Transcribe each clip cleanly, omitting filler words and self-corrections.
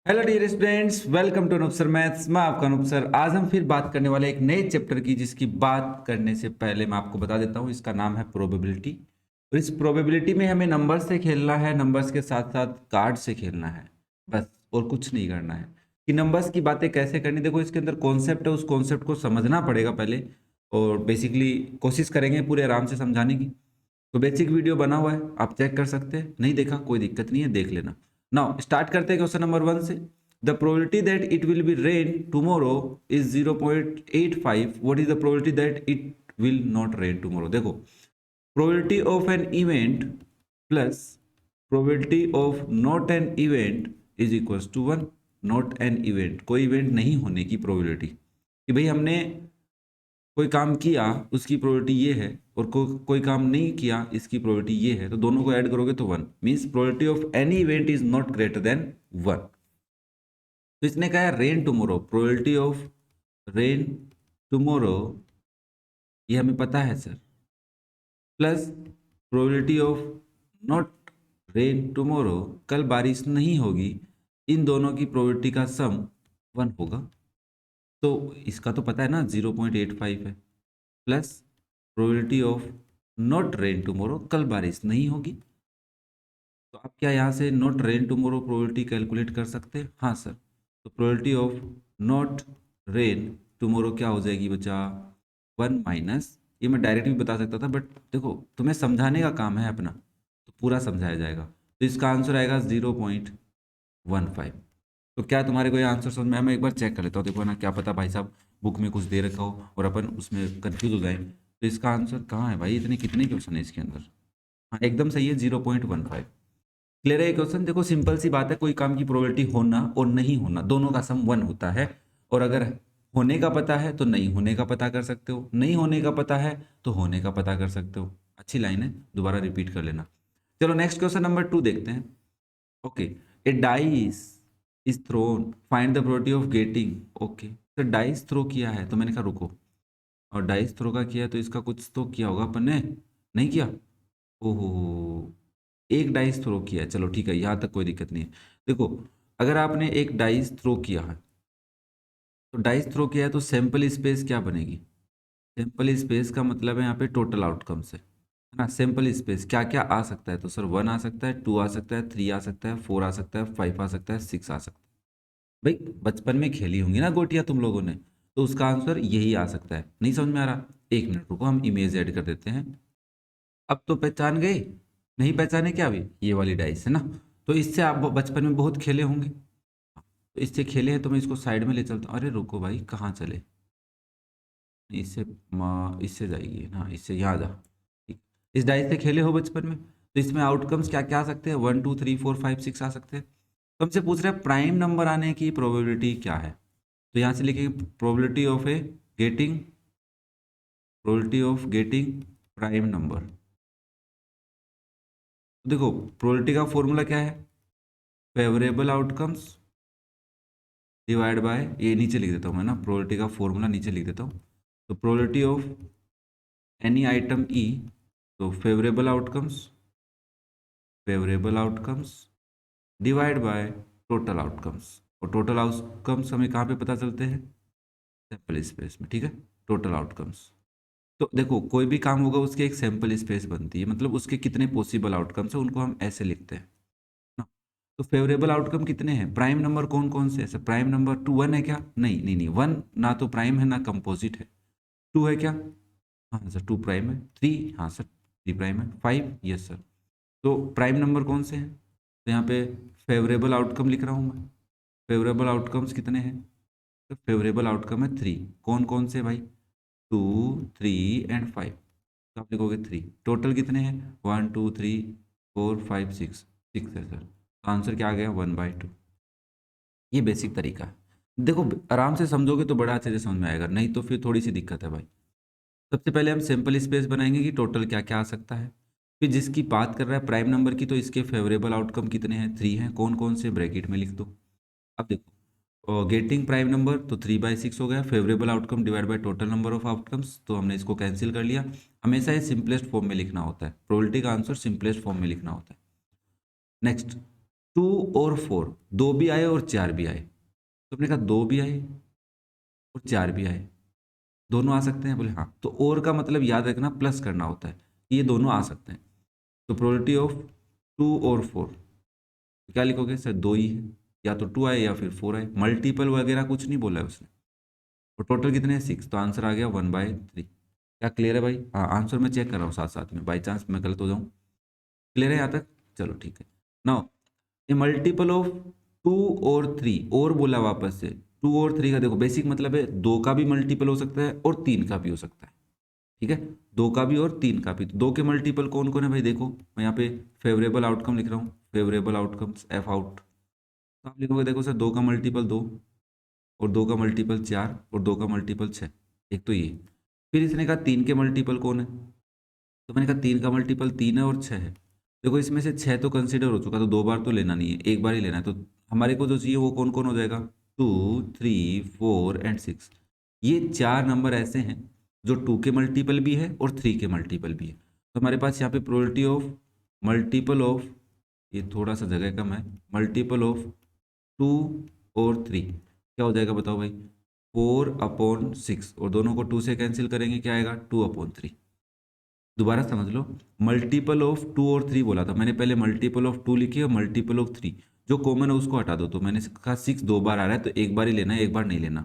Hello dear students, welcome to Anoop sir maths. मैं आपका Anoop sir. आज हम फिर बात करने वाले एक नए चैप्टर की, जिसकी बात करने से पहले मैं आपको बता देता हूँ इसका नाम है प्रोबेबिलिटी। और इस प्रोबेबिलिटी में हमें नंबर से खेलना है, नंबर्स के साथ साथ कार्ड से खेलना है, बस और कुछ नहीं करना है। कि नंबर्स की बातें कैसे करनी, देखो इसके अंदर कॉन्सेप्ट है, उस कॉन्सेप्ट को समझना पड़ेगा पहले। और बेसिकली कोशिश करेंगे पूरे आराम से समझाने की। तो बेसिक वीडियो बना हुआ है, आप चेक कर सकते हैं। नहीं देखा कोई दिक्कत नहीं है, देख लेना। नाउ स्टार्ट करते हैं क्वेश्चन नंबर 1 से। The probability that it will be rain tomorrow is 0.85। What is the probability that it will not rain tomorrow? देखो, probability of an event plus probability of not an event is equals to 1। Not an event, कोई event नहीं होने की probability, कि भाई हमने कोई काम किया उसकी प्रोबेबिलिटी ये है, और कोई काम नहीं किया इसकी प्रोबेबिलिटी ये है, तो दोनों को ऐड करोगे तो 1। Means probability of any event is not greater than 1। तो इसने कहा है rain tomorrow, probability of rain tomorrow, ये हमें पता है sir, plus probability of not rain tomorrow, कल बारिश नहीं होगी, इन दोनों की प्रोबेबिलिटी का सम 1 होगा। तो इसका तो पता है ना, 0.85 है, plus probability of not rain tomorrow, कल बारिश नहीं होगी। तो आप क्या यहाँ से not rain tomorrow probability calculate कर सकते हैं? हाँ सर। तो probability of not rain tomorrow क्या हो जाएगी बच्चा? 1 माइनस, ये मैं डायरेक्ट भी बता सकता था, बट देखो तुम्हें समझाने का काम है अपना, तो पूरा समझाया जाएगा। तो इसका आंसर आएगा 0.15। तो क्या तुम्हारे को ये आंसर समझ में आया? मैं एक बार चेक कर लेता हूँ, देखो ना, क्या पता भाई साहब बुक में कुछ दे रखा हो और अपन उसमें कंफ्यूज हो जाए। तो इसका आंसर कहाँ है भाई? इतने कितने क्वेश्चन है इसके अंदर? हाँ एकदम सही है, 0.15। क्लियर है ये क्वेश्चन? देखो सिंपल सी बात है, कोई काम की प्रोबेबिलिटी होना और नहीं होना दोनों का सम 1 होता है। और अगर होने का पता है तो नहीं होने का पता कर सकते हो, नहीं होने का पता है तो होने का पता कर सकते हो। अच्छी लाइन है, दोबारा रिपीट कर लेना। चलो नेक्स्ट क्वेश्चन नंबर 2 देखते हैं। Okay, A dice is throne, find the probability of getting. Okay, तो डाइस थ्रो किया है, तो मैंने कहा रुको, और डाइस थ्रो का किया है तो इसका कुछ तो किया होगा अपन ने, नहीं किया? ओहो, एक डाइस थ्रो किया है, चलो ठीक है, यहाँ तक कोई दिक्कत नहीं है। देखो, अगर आपने एक डाइस थ्रो किया है, तो डाइस थ्रो किया है तो सैंपल स्पेस क्या बनेगी? सैंपल स्पेस का मतलब है यहाँ पे टोटल आउटकम से, है ना। सैंपल स्पेस क्या क्या आ सकता है? तो सर 1 आ सकता है, 2 आ सकता है, 3 आ सकता है, 4 आ सकता है, 5 आ सकता है, 6 आ सकता है। भाई बचपन में खेली होंगी ना गोटियां तुम लोगों ने, तो उसका आंसर यही आ सकता है। नहीं समझ में आ रहा? एक मिनट रुको, हम इमेज ऐड कर देते हैं। अब तो पहचान गए? नहीं पहचाने क्या? अभी ये वाली डाइस है ना, तो इससे आप बचपन में बहुत खेले होंगे। तो इससे खेले हैं तो मैं इसको साइड में ले चलता हूँ। अरे रुको भाई, कहाँ चले? इससे इससे जाइए ना, इससे यहाँ जा। ठीक। इस डाइस से खेले हो बचपन में, तो इसमें आउटकम्स क्या क्या आ सकते हैं? 1 2 3 4 5 6 आ सकते हैं। तो हमसे पूछ रहे हैं प्राइम नंबर आने की प्रोबेबिलिटी क्या है। तो यहाँ से लिखेंगे probability of A getting, probability of getting prime number. देखो प्रोबेबिलिटी का फॉर्मूला क्या है? फेवरेबल आउटकम्स डिवाइड बाय, ये नीचे लिख देता हूँ मैं ना, प्रोबेबिलिटी का फॉर्मूला नीचे लिख देता हूँ। तो प्रोबेबिलिटी ऑफ एनी आइटम ई, तो favourable outcomes divide by total outcomes. और टोटल आउटकम्स हमें कहाँ पे पता चलते हैं? सैंपल स्पेस में, ठीक है। टोटल आउटकम्स, तो देखो कोई भी काम होगा उसकी एक सैंपल स्पेस बनती है, मतलब उसके कितने पॉसिबल आउटकम्स है उनको हम ऐसे लिखते हैं ना। तो फेवरेबल आउटकम कितने हैं? प्राइम नंबर कौन कौन से? ऐसे प्राइम नंबर 2 1 है क्या? नहीं नहीं नहीं, 1 ना तो प्राइम है ना कंपोजिट है। 2 है क्या? हाँ सर 2 प्राइम है। 3, हाँ सर 3 प्राइम है। 5, यस सर। तो प्राइम नंबर कौन से हैं? तो यहाँ पे फेवरेबल आउटकम लिख रहा हूँ मैं। फेवरेबल आउटकम्स कितने हैं? तो फेवरेबल आउटकम है 3। कौन कौन से भाई? 2 3 एंड 5। तो आप लिखोगे 3। टोटल कितने हैं? 1 2 3 4 5 6, 6 है सर। तो आंसर क्या आ गया? 1/2। ये बेसिक तरीका है। देखो आराम से समझोगे तो बड़ा अच्छे से समझ में आएगा, नहीं तो फिर थोड़ी सी दिक्कत है भाई। सबसे पहले हम सिंपल स्पेस बनाएंगे कि टोटल क्या क्या आ सकता है। फिर जिसकी बात कर रहा है प्राइम नंबर की, तो इसके फेवरेबल आउटकम कितने हैं? 3 हैं। कौन कौन से? ब्रैकेट में लिख दो। अब देखो, गेटिंग प्राइम नंबर तो 3/6 हो गया। Favourable outcome divide by total number of outcomes, तो हमने इसको कैंसिल कर लिया। हमेशा ये सिंपलेस्ट फॉर्म में लिखना होता है, प्रोबेबिलिटी का आंसर सिंपलेस्ट फॉर्म में लिखना होता है। नेक्स्ट, और 4, 2 भी आए और 4 भी आए, तो हमने कहा 2 भी आए और 4 भी आए, दोनों आ सकते हैं, बोले हाँ। तो और का मतलब याद रखना प्लस करना होता है, ये दोनों आ सकते हैं। तो प्रोबेबिलिटी ऑफ 2 और 4, क्या लिखोगे सर? 2 ही है, या तो 2 आए या फिर 4 आए, मल्टीपल वगैरह कुछ नहीं बोला है उसने। और टोटल कितने हैं? 6, तो आंसर आ गया 1/3। क्या क्लियर है भाई? हाँ, आंसर मैं चेक कर रहा हूँ साथ साथ में, बाई चांस मैं गलत हो जाऊँ। क्लियर है यहाँ तक? चलो ठीक है। नाउ ए मल्टीपल ऑफ 2 और 3, और बोला वापस से 2 और 3 का देखो बेसिक मतलब है 2 का भी मल्टीपल हो सकता है और 3 का भी हो सकता है, ठीक है? 2 का भी और 3 का भी। तो 2 के मल्टीपल कौन कौन है भाई? देखो मैं यहाँ पे फेवरेबल आउटकम लिख रहा हूँ, फेवरेबल आउटकम्स एफ आउट। तो आप लिखोगे देखो सर 2 का मल्टीपल 2, और 2 का मल्टीपल 4, और 2 का मल्टीपल 6, एक तो ये। फिर इसने कहा 3 के मल्टीपल कौन है? तो मैंने कहा 3 का मल्टीपल 3 है और 6 है। देखो इसमें से 6 तो कंसिडर हो चुका, तो 2 बार तो लेना नहीं है, एक बार ही लेना है। तो हमारे को जो चाहिए वो कौन कौन हो जाएगा? 2, 3, 4 एंड 6। ये 4 नंबर ऐसे हैं जो 2 के मल्टीपल भी है और 3 के मल्टीपल भी है। तो हमारे पास यहाँ पे प्रोबेबिलिटी ऑफ मल्टीपल ऑफ, ये थोड़ा सा जगह कम है, मल्टीपल ऑफ 2 और 3 क्या हो जाएगा बताओ भाई? 4/6, और दोनों को 2 से कैंसिल करेंगे, क्या आएगा? 2/3। दोबारा समझ लो, मल्टीपल ऑफ 2 और 3 बोला था मैंने, पहले मल्टीपल ऑफ 2 लिखी और मल्टीपल ऑफ 3, जो कॉमन है उसको हटा दो। तो मैंने कहा 6 2 बार आ रहा है तो एक बार ही लेना है, एक बार नहीं लेना।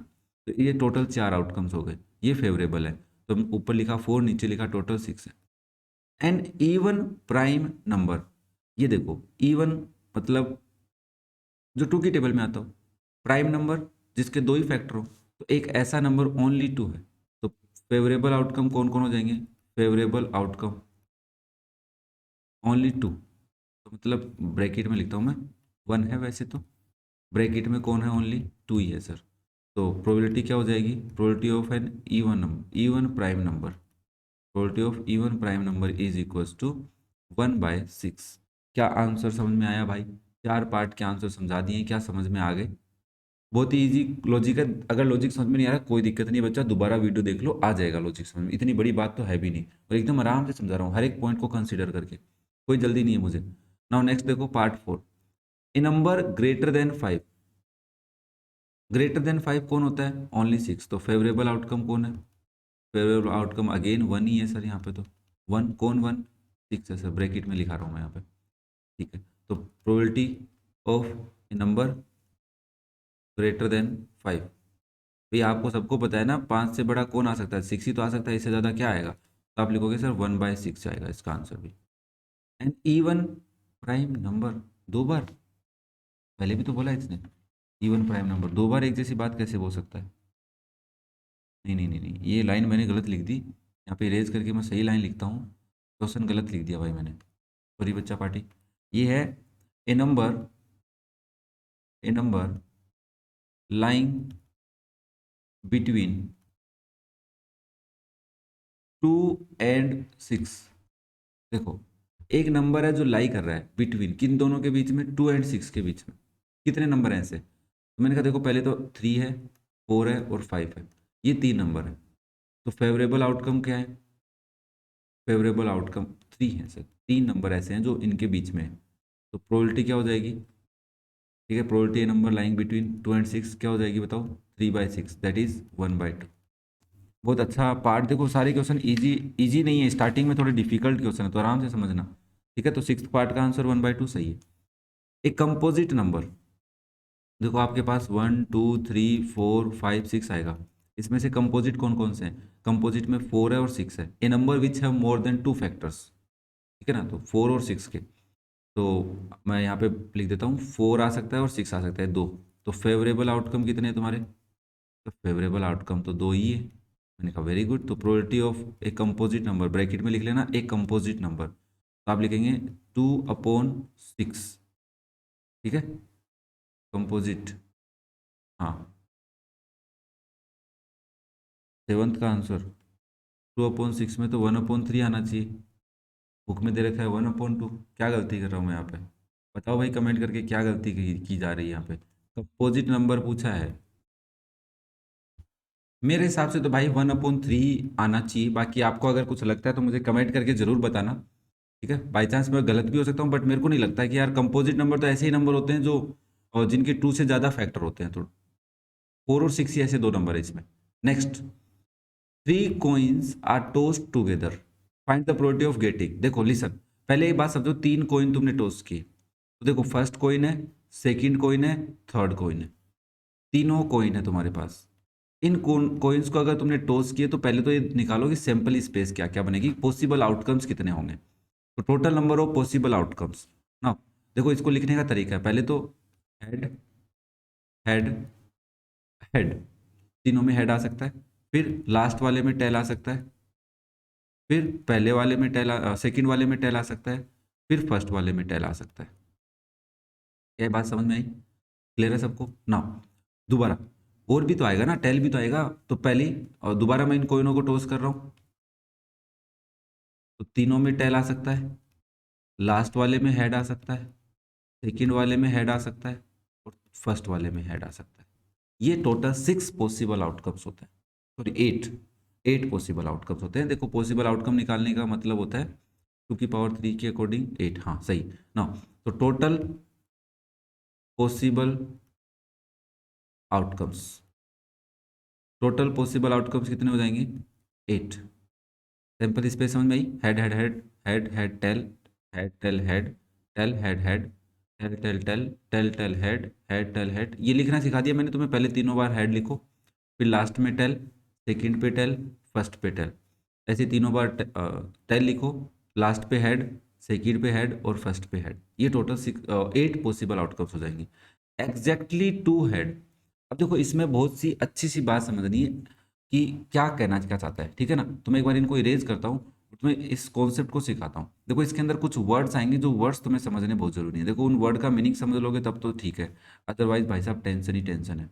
तो ये टोटल 4 आउटकम्स हो गए, ये फेवरेबल है। तो ऊपर लिखा 4, नीचे लिखा टोटल 6 है। एंड इवन प्राइम नंबर, ये देखो इवन मतलब जो 2 की टेबल में आता हो, प्राइम नंबर जिसके 2 ही फैक्टर हो, तो एक ऐसा नंबर ओनली 2 है। तो फेवरेबल आउटकम कौन कौन हो जाएंगे? फेवरेबल आउटकम ओनली 2, तो मतलब ब्रैकेट में लिखता हूँ मैं, 1 है वैसे तो, ब्रैकेट में कौन है? ओनली 2 ही है सर। तो प्रोबेबिलिटी क्या हो जाएगी? Probability of an even number, even prime number, probability of even prime number is equals to 1/6। क्या आंसर समझ में आया भाई? 4 पार्ट के आंसर समझा दिए, क्या समझ में आ गए? बहुत ही इजी लॉजिक है। अगर लॉजिक समझ में नहीं आ रहा कोई दिक्कत नहीं है बच्चा, दोबारा वीडियो देख लो, आ जाएगा लॉजिक समझ में, इतनी बड़ी बात तो है भी नहीं, और एकदम आराम से समझा रहा हूँ हर एक पॉइंट को कंसीडर करके, कोई जल्दी नहीं है मुझे। नाउ नेक्स्ट देखो part 4, a number greater than 5, greater than 5 कौन होता है? ओनली 6। तो फेवरेबल आउटकम कौन है? फेवरेबल आउटकम अगेन 1 ही है सर, यहाँ पे तो 1 कौन? 1 6 है सर, ब्रैकेट में लिखा रहा हूँ मैं यहाँ पे, ठीक है? तो probability of A number greater than 5, भाई आपको सबको पता है ना 5 से बड़ा कौन आ सकता है? 6 ही तो आ सकता है, इससे ज़्यादा क्या आएगा? तो आप लिखोगे सर 1/6 आएगा इसका आंसर भी। एंड इवन प्राइम नंबर 2 बार, पहले भी तो बोला है इसने, इवन प्राइम नंबर 2 बार एक जैसी बात कैसे बोल सकता है? नहीं नहीं नहीं नहीं, ये लाइन मैंने गलत लिख दी, यहाँ पे इरेज करके मैं सही लाइन लिखता हूँ, क्वेश्चन गलत लिख दिया भाई मैंने, सॉरी बच्चा पार्टी। ये है a number, a number lying between 2 and 6। देखो एक नंबर है जो लाई कर रहा है बिटवीन किन दोनों के बीच में? 2 एंड 6 के बीच में। कितने नंबर हैं ऐसे? तो मैंने कहा देखो पहले तो 3 है, 4 है और 5 है, ये 3 नंबर है। तो फेवरेबल आउटकम क्या है? फेवरेबल आउटकम 3 है सर, 3 नंबर ऐसे हैं जो इनके बीच में है। तो प्रोबेबिलिटी क्या हो जाएगी? ठीक है, probability A number lying between 2 and 6 क्या हो जाएगी बताओ? 3/6 दैट इज 1/2। बहुत अच्छा पार्ट, देखो सारे क्वेश्चन इजी इजी नहीं है, स्टार्टिंग में थोड़े डिफिकल्ट क्वेश्चन है तो आराम से समझना, ठीक है? तो 6th पार्ट का आंसर 1/2 सही है। एक कंपोजिट नंबर, देखो आपके पास 1 2 3 4 5 6 आएगा, इसमें से कंपोजिट कौन कौन से हैं? कंपोजिट में 4 है और 6 है। ए नंबर विच है मोर देन 2 फैक्टर्स, ठीक है ना? तो 4 और 6 के, तो मैं यहाँ पे लिख देता हूँ 4 आ सकता है और 6 आ सकता है, 2। तो फेवरेबल आउटकम कितने हैं तुम्हारे? तो फेवरेबल आउटकम तो 2 ही है। मैंने कहा वेरी गुड। तो probability of a composite number, bracket में लिख लेना एक कंपोजिट नंबर, तो आप लिखेंगे 2/6, ठीक है? कंपोजिट, हाँ 7th का आंसर 2/6 में तो 1/3 आना चाहिए, बुक में दे रखा है 1/2। क्या गलती कर रहा हूँ मैं यहाँ पे? बताओ भाई कमेंट करके क्या गलती की जा रही है यहाँ पे? कंपोजिट नंबर पूछा है, मेरे हिसाब से तो भाई 1/3 आना चाहिए, बाकी आपको अगर कुछ लगता है तो मुझे कमेंट करके ज़रूर बताना, ठीक है, बाई चांस मैं गलत भी हो सकता हूँ, बट मेरे को नहीं लगता है कि यार कंपोजिट नंबर तो ऐसे ही नंबर होते हैं जो और जिनके 2 से ज़्यादा फैक्टर होते हैं, तो 4 और 6 ही ऐसे दो नंबर है इसमें। Next, 3 coins are tossed together, find the probability of getting. देखो लिसन, पहले ये बात समझो, 3 कॉइन तुमने टोस्ट की, तो देखो फर्स्ट कॉइन है, सेकंड कॉइन है, थर्ड कॉइन है, तीनों कॉइन है तुम्हारे पास। इन कॉइन्स को अगर तुमने टॉस किए तो पहले तो ये निकालो कि सैंपल स्पेस क्या क्या बनेगी, पॉसिबल आउटकम्स कितने होंगे, तो total number of possible outcomes ना। देखो इसको लिखने का तरीका है, पहले तो हेड हेड हेड, तीनों में हेड आ सकता है, फिर लास्ट वाले में टेल आ सकता है, फिर पहले वाले में सेकंड वाले में टेल आ सकता है, फिर फर्स्ट वाले में टेल आ सकता है। क्या ये बात समझ में आई? क्लियर है सबको ना? दोबारा, और भी तो आएगा ना, टेल भी तो आएगा, तो पहली और दोबारा मैं इन कोइनों को टॉस कर रहा हूँ, तो तीनों में टेल आ सकता है, लास्ट वाले में हेड आ सकता है, सेकंड वाले में हेड आ सकता है, और फर्स्ट वाले में हेड आ सकता है। ये टोटल 6 पॉसिबल आउटकम्स होते हैं, सॉरी 8 पॉसिबल आउटकम्स होते हैं। देखो पॉसिबल आउटकम निकालने का मतलब होता है 2 की पावर 3 के अकॉर्डिंग 8, हाँ सही ना। तो total possible outcomes, total possible outcomes कितने हो जाएंगे? 8। सैंपल स्पेस समझ में आई? Head head head head head tail, head tail head, tail head head, tail tail tail, tail tail head tail head. ये लिखना सिखा दिया मैंने तुम्हें, पहले तीनों बार हेड लिखो, फिर लास्ट में टेल, सेकंड पे टेल, फर्स्ट पे टेल, ऐसे तीनों बार टेल लिखो, लास्ट पे हेड, सेकंड पे हेड और फर्स्ट पे हेड। ये टोटल 8 पॉसिबल आउटकम्स हो जाएंगे। Exactly 2 head. अब देखो इसमें बहुत सी अच्छी सी बात समझनी है कि क्या चाहता है, ठीक है ना। तो मैं एक बार इनको इरेज करता हूँ, तुम्हें इस कॉन्सेप्ट को सिखाता हूँ। देखो इसके अंदर कुछ वर्ड्स आएंगे, जो वर्ड्स तुम्हें समझने बहुत जरूरी है। देखो उन वर्ड का मीनिंग समझ लोगे तब तो ठीक है, अदरवाइज भाई साहब टेंशन ही टेंशन है।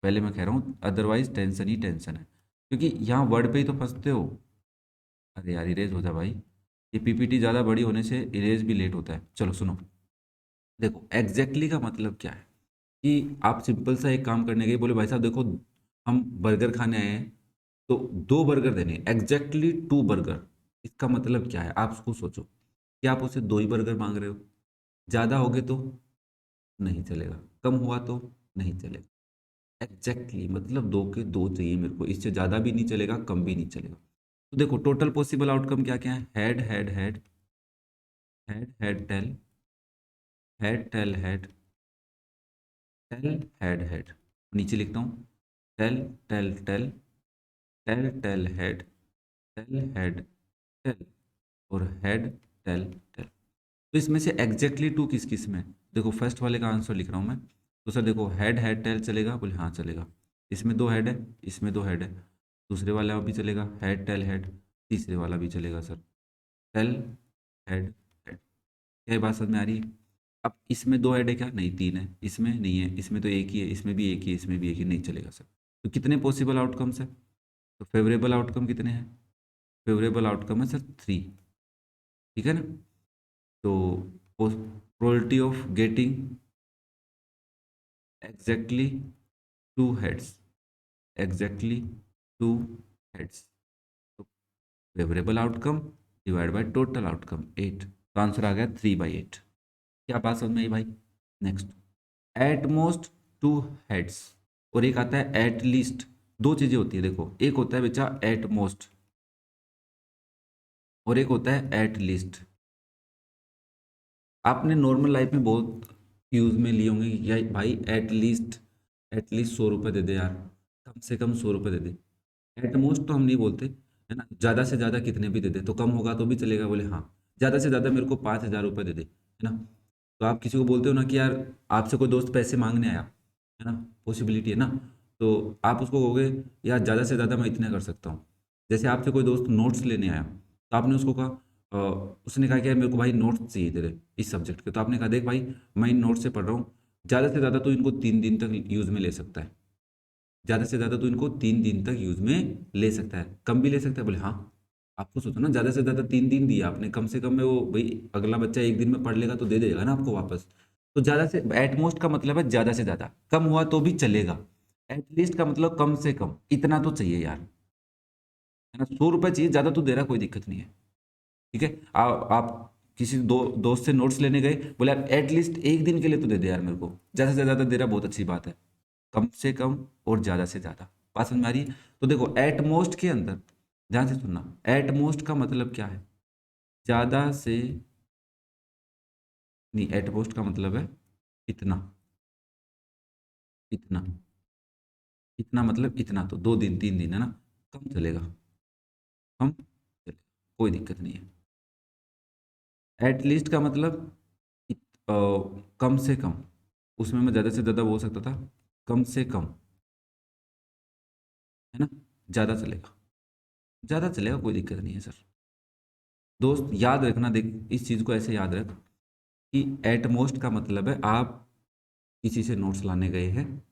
पहले मैं कह रहा हूँ अदरवाइज टेंशन ही टेंशन है, क्योंकि यहाँ वर्ड पे ही तो फंसते हो। अरे यार इरेज हो जा भाई, ये पीपीटी ज़्यादा बड़ी होने से इरेज भी लेट होता है। चलो सुनो, देखो एग्जैक्टली का मतलब क्या है कि आप सिंपल सा एक काम करने गए, बोले भाई साहब देखो हम बर्गर खाने आए हैं, तो 2 बर्गर देने, एग्जैक्टली 2 बर्गर। इसका मतलब क्या है, आप उसको सोचो कि आप उसे 2 ही बर्गर मांग रहे हो, ज़्यादा हो गए तो नहीं चलेगा, कम हुआ तो नहीं चलेगा। एग्जैक्टली मतलब 2 के 2 चाहिए मेरे को, इससे ज़्यादा भी नहीं चलेगा, कम भी नहीं चलेगा। तो देखो टोटल पॉसिबल आउटकम क्या क्या है? Head head head, head head tail, head tail head, tail head head, नीचे लिखता हूँ tail tail tail, tail tail head, tail head tail, और हेड टेल टेल। तो इसमें से एग्जैक्टली 2 किस किस में? देखो फर्स्ट वाले का आंसर लिख रहा हूँ मैं, तो सर देखो हेड हेड टेल चलेगा, बोले हाँ चलेगा, इसमें 2 हेड है, इसमें 2 हेड है, दूसरे वाला भी चलेगा हेड टेल हेड, तीसरे वाला भी चलेगा सर टेल हेड हेड। क्या ये बात समझ में आ रही है? अब इसमें 2 हेड है क्या? नहीं 3 है, इसमें नहीं है, इसमें तो एक ही है, इसमें भी एक ही है, इसमें भी एक ही, नहीं चलेगा सर। तो कितने पॉसिबल आउटकम्स है? तो फेवरेबल आउटकम कितने हैं? फेवरेबल आउटकम है सर 3, ठीक है ना। तो probability of getting exactly 2 heads, exactly 2 heads, तो favourable outcome divide by total outcome 8, तो आंसर आ गया 3/8। क्या बात समझ में आई भाई? नेक्स्ट, एट मोस्ट 2 हेड्स, और एक आता है एट लीस्ट। 2 चीजें होती है देखो, एक होता है बच्चा एट मोस्ट, और एक होता है एट लीस्ट। आपने नॉर्मल लाइफ में बहुत यूज में लिए होंगे कि या भाई एटलीस्ट 100 रुपये दे दे यार, कम से कम 100 रुपये दे दे। एट मोस्ट तो हम नहीं बोलते, है ना, ज़्यादा से ज़्यादा कितने भी दे दे, तो कम होगा तो भी चलेगा, बोले हाँ ज़्यादा से ज़्यादा मेरे को 5,000 रुपये दे दे, है ना। तो आप किसी को बोलते हो ना कि यार आपसे कोई दोस्त पैसे मांगने आया, है ना, पॉसिबिलिटी है ना, तो आप उसको कहोगे यार ज़्यादा से ज़्यादा मैं इतने कर सकता हूँ। जैसे आपसे कोई दोस्त नोट्स लेने आया, तो आपने उसको कहा अ, उसने कहा कि यार मेरे को भाई नोट्स चाहिए तेरे इस सब्जेक्ट के, तो आपने कहा देख भाई मैं इन नोट्स से पढ़ रहा हूँ, ज़्यादा से ज़्यादा तो इनको 3 दिन तक यूज़ में ले सकता है, ज़्यादा से ज़्यादा तो इनको 3 दिन तक यूज़ में ले सकता है, कम भी ले सकता है, बोले हाँ। आपको सोचो ना, ज़्यादा से ज़्यादा 3 दिन दिया आपने, कम से कम में वो भाई अगला बच्चा 1 दिन में पढ़ लेगा तो दे देगा ना आपको वापस। तो ज़्यादा से एटमोस्ट का मतलब है ज़्यादा से ज़्यादा, कम हुआ तो भी चलेगा। एटलीस्ट का मतलब कम से कम इतना तो चाहिए यार, है ना। 100 रुपये चाहिए, ज़्यादा तो दे रहा, कोई दिक्कत नहीं है, ठीक है। आप किसी दोस्त से नोट्स लेने गए, बोले यार एटलीस्ट एक दिन के लिए तो दे दे यार मेरे को, ज़्यादा से ज़्यादा दे रहा बहुत अच्छी बात है, कम से कम और ज़्यादा से ज़्यादा। बात समझ में आ रही है? तो देखो एट मोस्ट के अंदर ध्यान से सुनना, एट मोस्ट का मतलब क्या है? ज़्यादा से नहीं, एट मोस्ट का मतलब है इतना, इतना, इतना मतलब इतना, तो 2 दिन 3 दिन है ना, कम चलेगा, कम चलेगा, कोई दिक्कत नहीं है। एटलीस्ट का मतलब कम से कम, उसमें मैं ज़्यादा से ज़्यादा बोल सकता था, कम से कम, है ना, ज़्यादा चलेगा, ज़्यादा चलेगा, कोई दिक्कत नहीं है सर। दोस्त याद रखना, देख इस चीज़ को ऐसे याद रख कि एट मोस्ट का मतलब है आप किसी से नोट्स लाने गए हैं,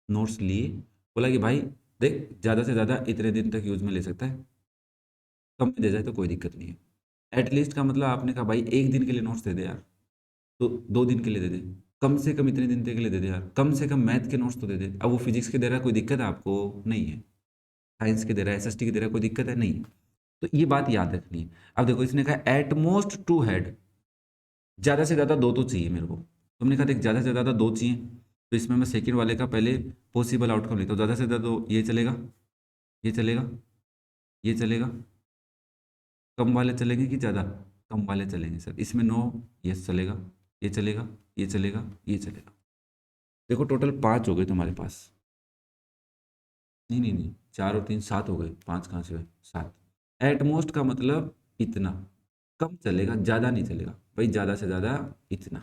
नोट्स लिए, बोला कि भाई देख ज़्यादा से ज़्यादा इतने दिन तक यूज में ले सकता है, कम में दे जाए तो कोई दिक्कत नहीं है। एटलीस्ट का मतलब आपने कहा भाई एक दिन के लिए नोट्स दे दे यार, तो 2 दिन के लिए दे दे, कम से कम इतने दिन तक के लिए दे दे यार, कम से कम मैथ के नोट्स तो दे दे। अब वो फिजिक्स के दे रहा है, कोई दिक्कत है आपको? नहीं है। साइंस के दे रहा है, एसएसटी के दे रहा है, कोई दिक्कत है? नहीं। तो ये बात याद रखनी है। अब देखो इसने कहा एट मोस्ट 2 हेड, ज़्यादा से ज़्यादा 2 तो चाहिए मेरे को। तुमने कहा देख ज़्यादा से ज़्यादा 2 चाहिए, तो इसमें मैं सेकंड वाले का पहले पॉसिबल आउटकम लेता हूँ। ज़्यादा से ज़्यादा 2 ये चलेगा, ये चलेगा, ये चलेगा, कम वाले चलेंगे कि ज़्यादा? कम वाले चलेंगे सर। इसमें नो, यस चलेगा, ये चलेगा, ये चलेगा, ये चलेगा। देखो टोटल 5 हो गए तुम्हारे पास। नहीं नहीं नहीं, 4 और 3 7 हो गए, 5 कहाँ से हुए? 7। एट मोस्ट का मतलब इतना, कम चलेगा, ज़्यादा नहीं चलेगा भाई, ज़्यादा से ज़्यादा इतना।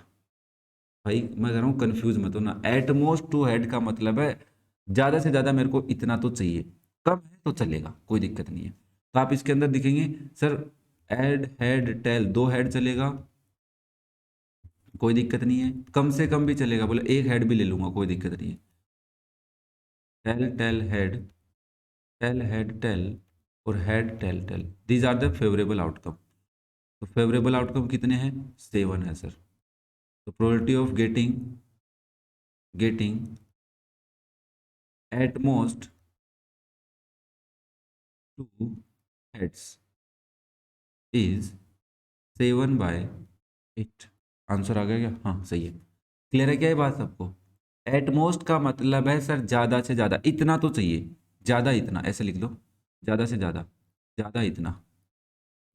भाई मैं कह रहा हूँ कन्फ्यूज मत हो ना, एट मोस्ट 2 हेड का मतलब है ज़्यादा से ज़्यादा मेरे को इतना तो चाहिए, कम है तो चलेगा, कोई दिक्कत नहीं है। तो आप इसके अंदर दिखेंगे सर, एड हेड टेल 2 हेड चलेगा, कोई दिक्कत नहीं है, कम से कम भी चलेगा, बोले एक हेड भी ले लूंगा, कोई दिक्कत नहीं है। Tail tail head, tail head tail और head tail tail, these are the favourable outcome. तो फेवरेबल आउटकम कितने हैं? 7 है सर। तो probability of getting at most 2 heads is 7/8। Answer आ गया क्या? हाँ सही है। क्लियर है क्या ये बात सबको? एटमोस्ट का मतलब है सर ज़्यादा से ज़्यादा, इतना तो चाहिए, ज़्यादा इतना, ऐसे लिख लो, ज़्यादा से ज़्यादा, ज़्यादा इतना,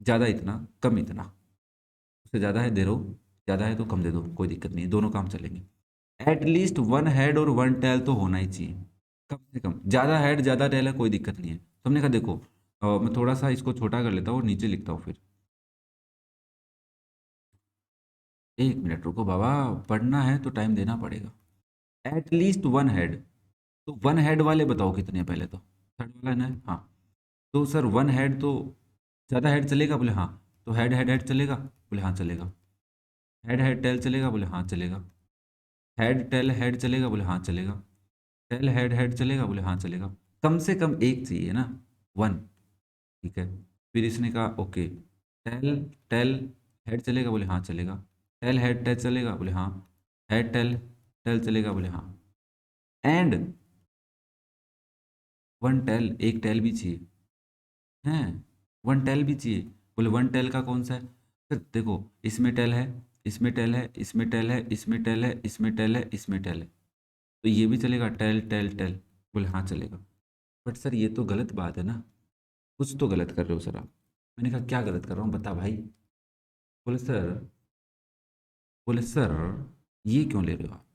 ज़्यादा इतना, कम इतना। उससे ज़्यादा है दे रहा हूँ, ज़्यादा है तो कम दे दो, कोई दिक्कत नहीं है, दोनों काम चलेंगे। एटलीस्ट 1 हेड और 1 टेल तो होना ही चाहिए, कम से कम। ज़्यादा हेड ज़्यादा टेल है, कोई दिक्कत नहीं है। तो हमने कहा देखो मैं थोड़ा सा इसको छोटा कर लेता हूँ और नीचे लिखता हूँ फिर। 1 मिनट रुको बाबा, पढ़ना है तो टाइम देना पड़ेगा। एटलीस्ट 1 हेड, तो 1 हेड वाले बताओ कितने हैं पहले तो? थर्ड वाला है ना? हाँ। तो सर 1 हेड तो ज़्यादा हेड चलेगा? बोले हाँ। तो हेड हेड हेड चलेगा? बोले हाँ चलेगा। हेड हेड टेल चलेगा? बोले हाँ चलेगा। हेड टेल हेड चलेगा? बोले हाँ चलेगा। टेल हेड हेड चलेगा? बोले हाँ चलेगा। कम से कम एक चाहिए ना, 1। ठीक है। फिर इसने कहा ओके, टेल टेल हेड चलेगा? बोले हाँ चलेगा। टेल हेड टेल चलेगा? बोले हाँ। हेड टेल टेल चलेगा? बोले हाँ। एंड 1 टेल, एक टेल भी चाहिए, हैं? 1 टेल भी चाहिए? बोले 1 टेल का कौन सा है? सर देखो, इसमें टेल है, इसमें टेल है, इसमें टेल है, इसमें टेल है, इसमें टेल है, इसमें टेल है, तो ये भी चलेगा, टेल टेल टेल? बोले हाँ चलेगा। बट सर ये तो गलत बात है ना, कुछ तो गलत कर रहे हो सर आप। मैंने कहा क्या गलत कर रहा हूँ बता भाई। बोले सर, बोले सर ये क्यों ले रहे हो आप?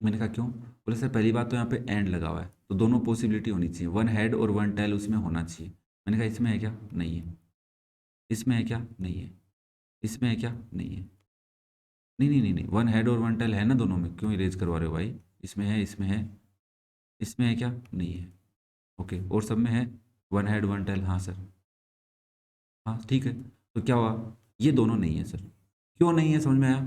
मैंने कहा क्यों? बोले सर पहली बात तो यहाँ पे एंड लगा हुआ है, तो दोनों पॉसिबिलिटी होनी चाहिए, 1 हेड और 1 टेल उसमें होना चाहिए। मैंने कहा इसमें है क्या? नहीं है। इसमें है क्या? नहीं है। इसमें है क्या? नहीं है। नहीं नहीं नहीं नहीं, 1 हेड और 1 टेल है ना दोनों में, क्यों इरेज करवा रहे हो भाई? इसमें है, इसमें है, इसमें है क्या? नहीं है। ओके, और सब में है 1 हेड 1 टेल? हाँ सर। हाँ ठीक है, तो क्या हुआ? ये दोनों नहीं है सर। क्यों नहीं है, समझ में आया?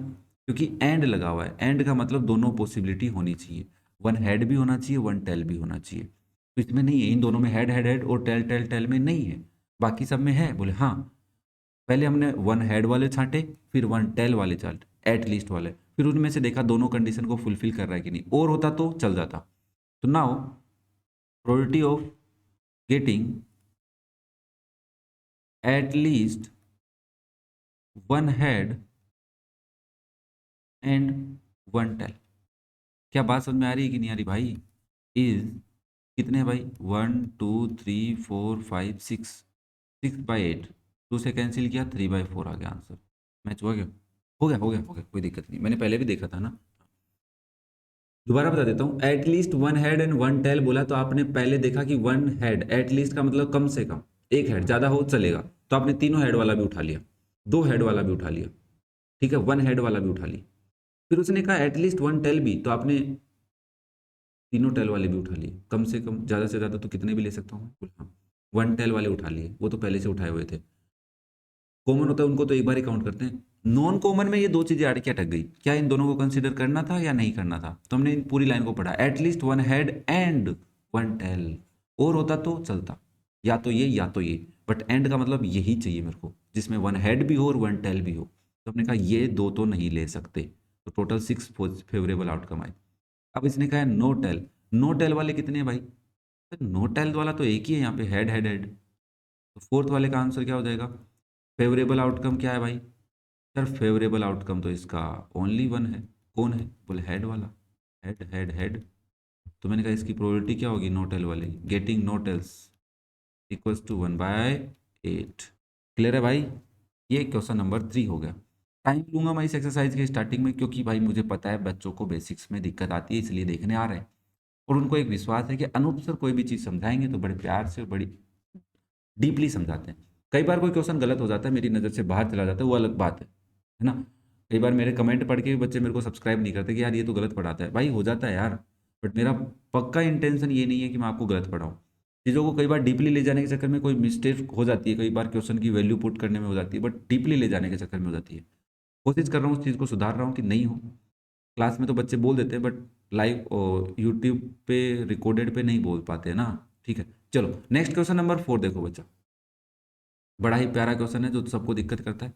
क्योंकि एंड लगा हुआ है, एंड का मतलब दोनों पॉसिबिलिटी होनी चाहिए, 1 हेड भी होना चाहिए, 1 टेल भी होना चाहिए। तो इसमें नहीं है, इन दोनों में हेड हेड हेड और टेल टेल टेल में नहीं है, बाकी सब में है। बोले हाँ, पहले हमने 1 हेड वाले छांटे, फिर 1 टेल वाले छांटे, एट लीस्ट वाले, फिर उनमें से देखा दोनों कंडीशन को फुलफिल कर रहा है कि नहीं, और होता तो चल जाता। तो now probability of getting at least one head and one tail. क्या बात समझ में आ रही है कि नहीं आ रही भाई? इज कितने हैं भाई? 1 2 3 4 5 6, 6/8। 2 से कैंसिल किया, 3/4 आ गया आंसर। मैच हो गया, हो गया हो गया हो गया, कोई दिक्कत नहीं, मैंने पहले भी देखा था ना। दोबारा बता देता हूँ, at least one head and one tail बोला तो आपने पहले देखा कि वन हेड, एटलीस्ट का मतलब कम से कम एक हेड, ज्यादा हो चलेगा, तो आपने तीनों हेड वाला भी उठा लिया, दो हेड वाला भी उठा लिया, ठीक है, वन हेड वाला भी उठा लिया। फिर उसने कहा एटलीस्ट वन टेल भी, तो आपने तीनों टेल वाले भी उठा लिए, कम से कम, ज्यादा से ज्यादा तो कितने भी ले सकता हूँ मैं? हाँ, वन टेल वाले उठा लिए, वो तो पहले से उठाए हुए थे। कॉमन होता है उनको तो एक बार ही काउंट करते हैं। नॉन कॉमन में ये दो चीजें अड़ के अटक गई, क्या इन दोनों को कंसीडर करना था या नहीं करना था? तो हमने इन पूरी लाइन को पढ़ा, at least one head and one tail, और होता तो चलता, या तो ये या तो ये, बट एंड का मतलब यही चाहिए मेरे को, जिसमें वन हेड भी हो और वन टेल भी हो। तो हमने कहा ये दो तो नहीं ले सकते, तो टोटल 6 फेवरेबल आउटकम आए। अब इसने कहा नो टेल, नो टेल वाले कितने हैं भाई? सर नो टेल वाला तो एक ही है यहाँ पे, हेड हेड हेड, तो फोर्थ वाले का आंसर क्या हो जाएगा? फेवरेबल आउटकम क्या है भाई? सर फेवरेबल आउटकम तो इसका ओनली वन है। कौन है? बोले हेड वाला, हेड हेड हेड। तो मैंने कहा इसकी प्रोबेबिलिटी क्या होगी नो टेल वाले, getting no tails equals to 1/8। Clear है भाई? ये क्वेश्चन नंबर 3 हो गया। टाइम लूंगा मैं इस एक्सरसाइज के स्टार्टिंग में, क्योंकि भाई मुझे पता है बच्चों को बेसिक्स में दिक्कत आती है, इसलिए देखने आ रहे हैं। और उनको एक विश्वास है कि अनूप सर कोई भी चीज़ समझाएंगे तो बड़े प्यार से और बड़ी डीपली समझाते हैं। कई बार कोई क्वेश्चन गलत हो जाता है, मेरी नज़र से बाहर चला जाता है, वो अलग बात है ना। कई बार मेरे कमेंट पढ़ के भी बच्चे मेरे को सब्सक्राइब नहीं करते कि यार ये तो गलत पढ़ाता है, भाई हो जाता है यार, बट मेरा पक्का इंटेंशन ये नहीं है कि मैं आपको गलत पढ़ाऊँ। चीज़ों को कई बार डीपली ले जाने के चक्कर में कोई मिस्टेक हो जाती है, कई बार क्वेश्चन की वैल्यू पुट करने में हो जाती है, बट डीपली ले जाने के चक्कर में हो जाती है। कोशिश कर रहा हूँ उस चीज़ को सुधार रहा हूँ कि नहीं हो। क्लास में तो बच्चे बोल देते हैं, बट लाइव यूट्यूब पे रिकॉर्डेड पे नहीं बोल पाते हैं ना। ठीक है, चलो नेक्स्ट क्वेश्चन नंबर 4 देखो बच्चा, बड़ा ही प्यारा क्वेश्चन है जो सबको दिक्कत करता है।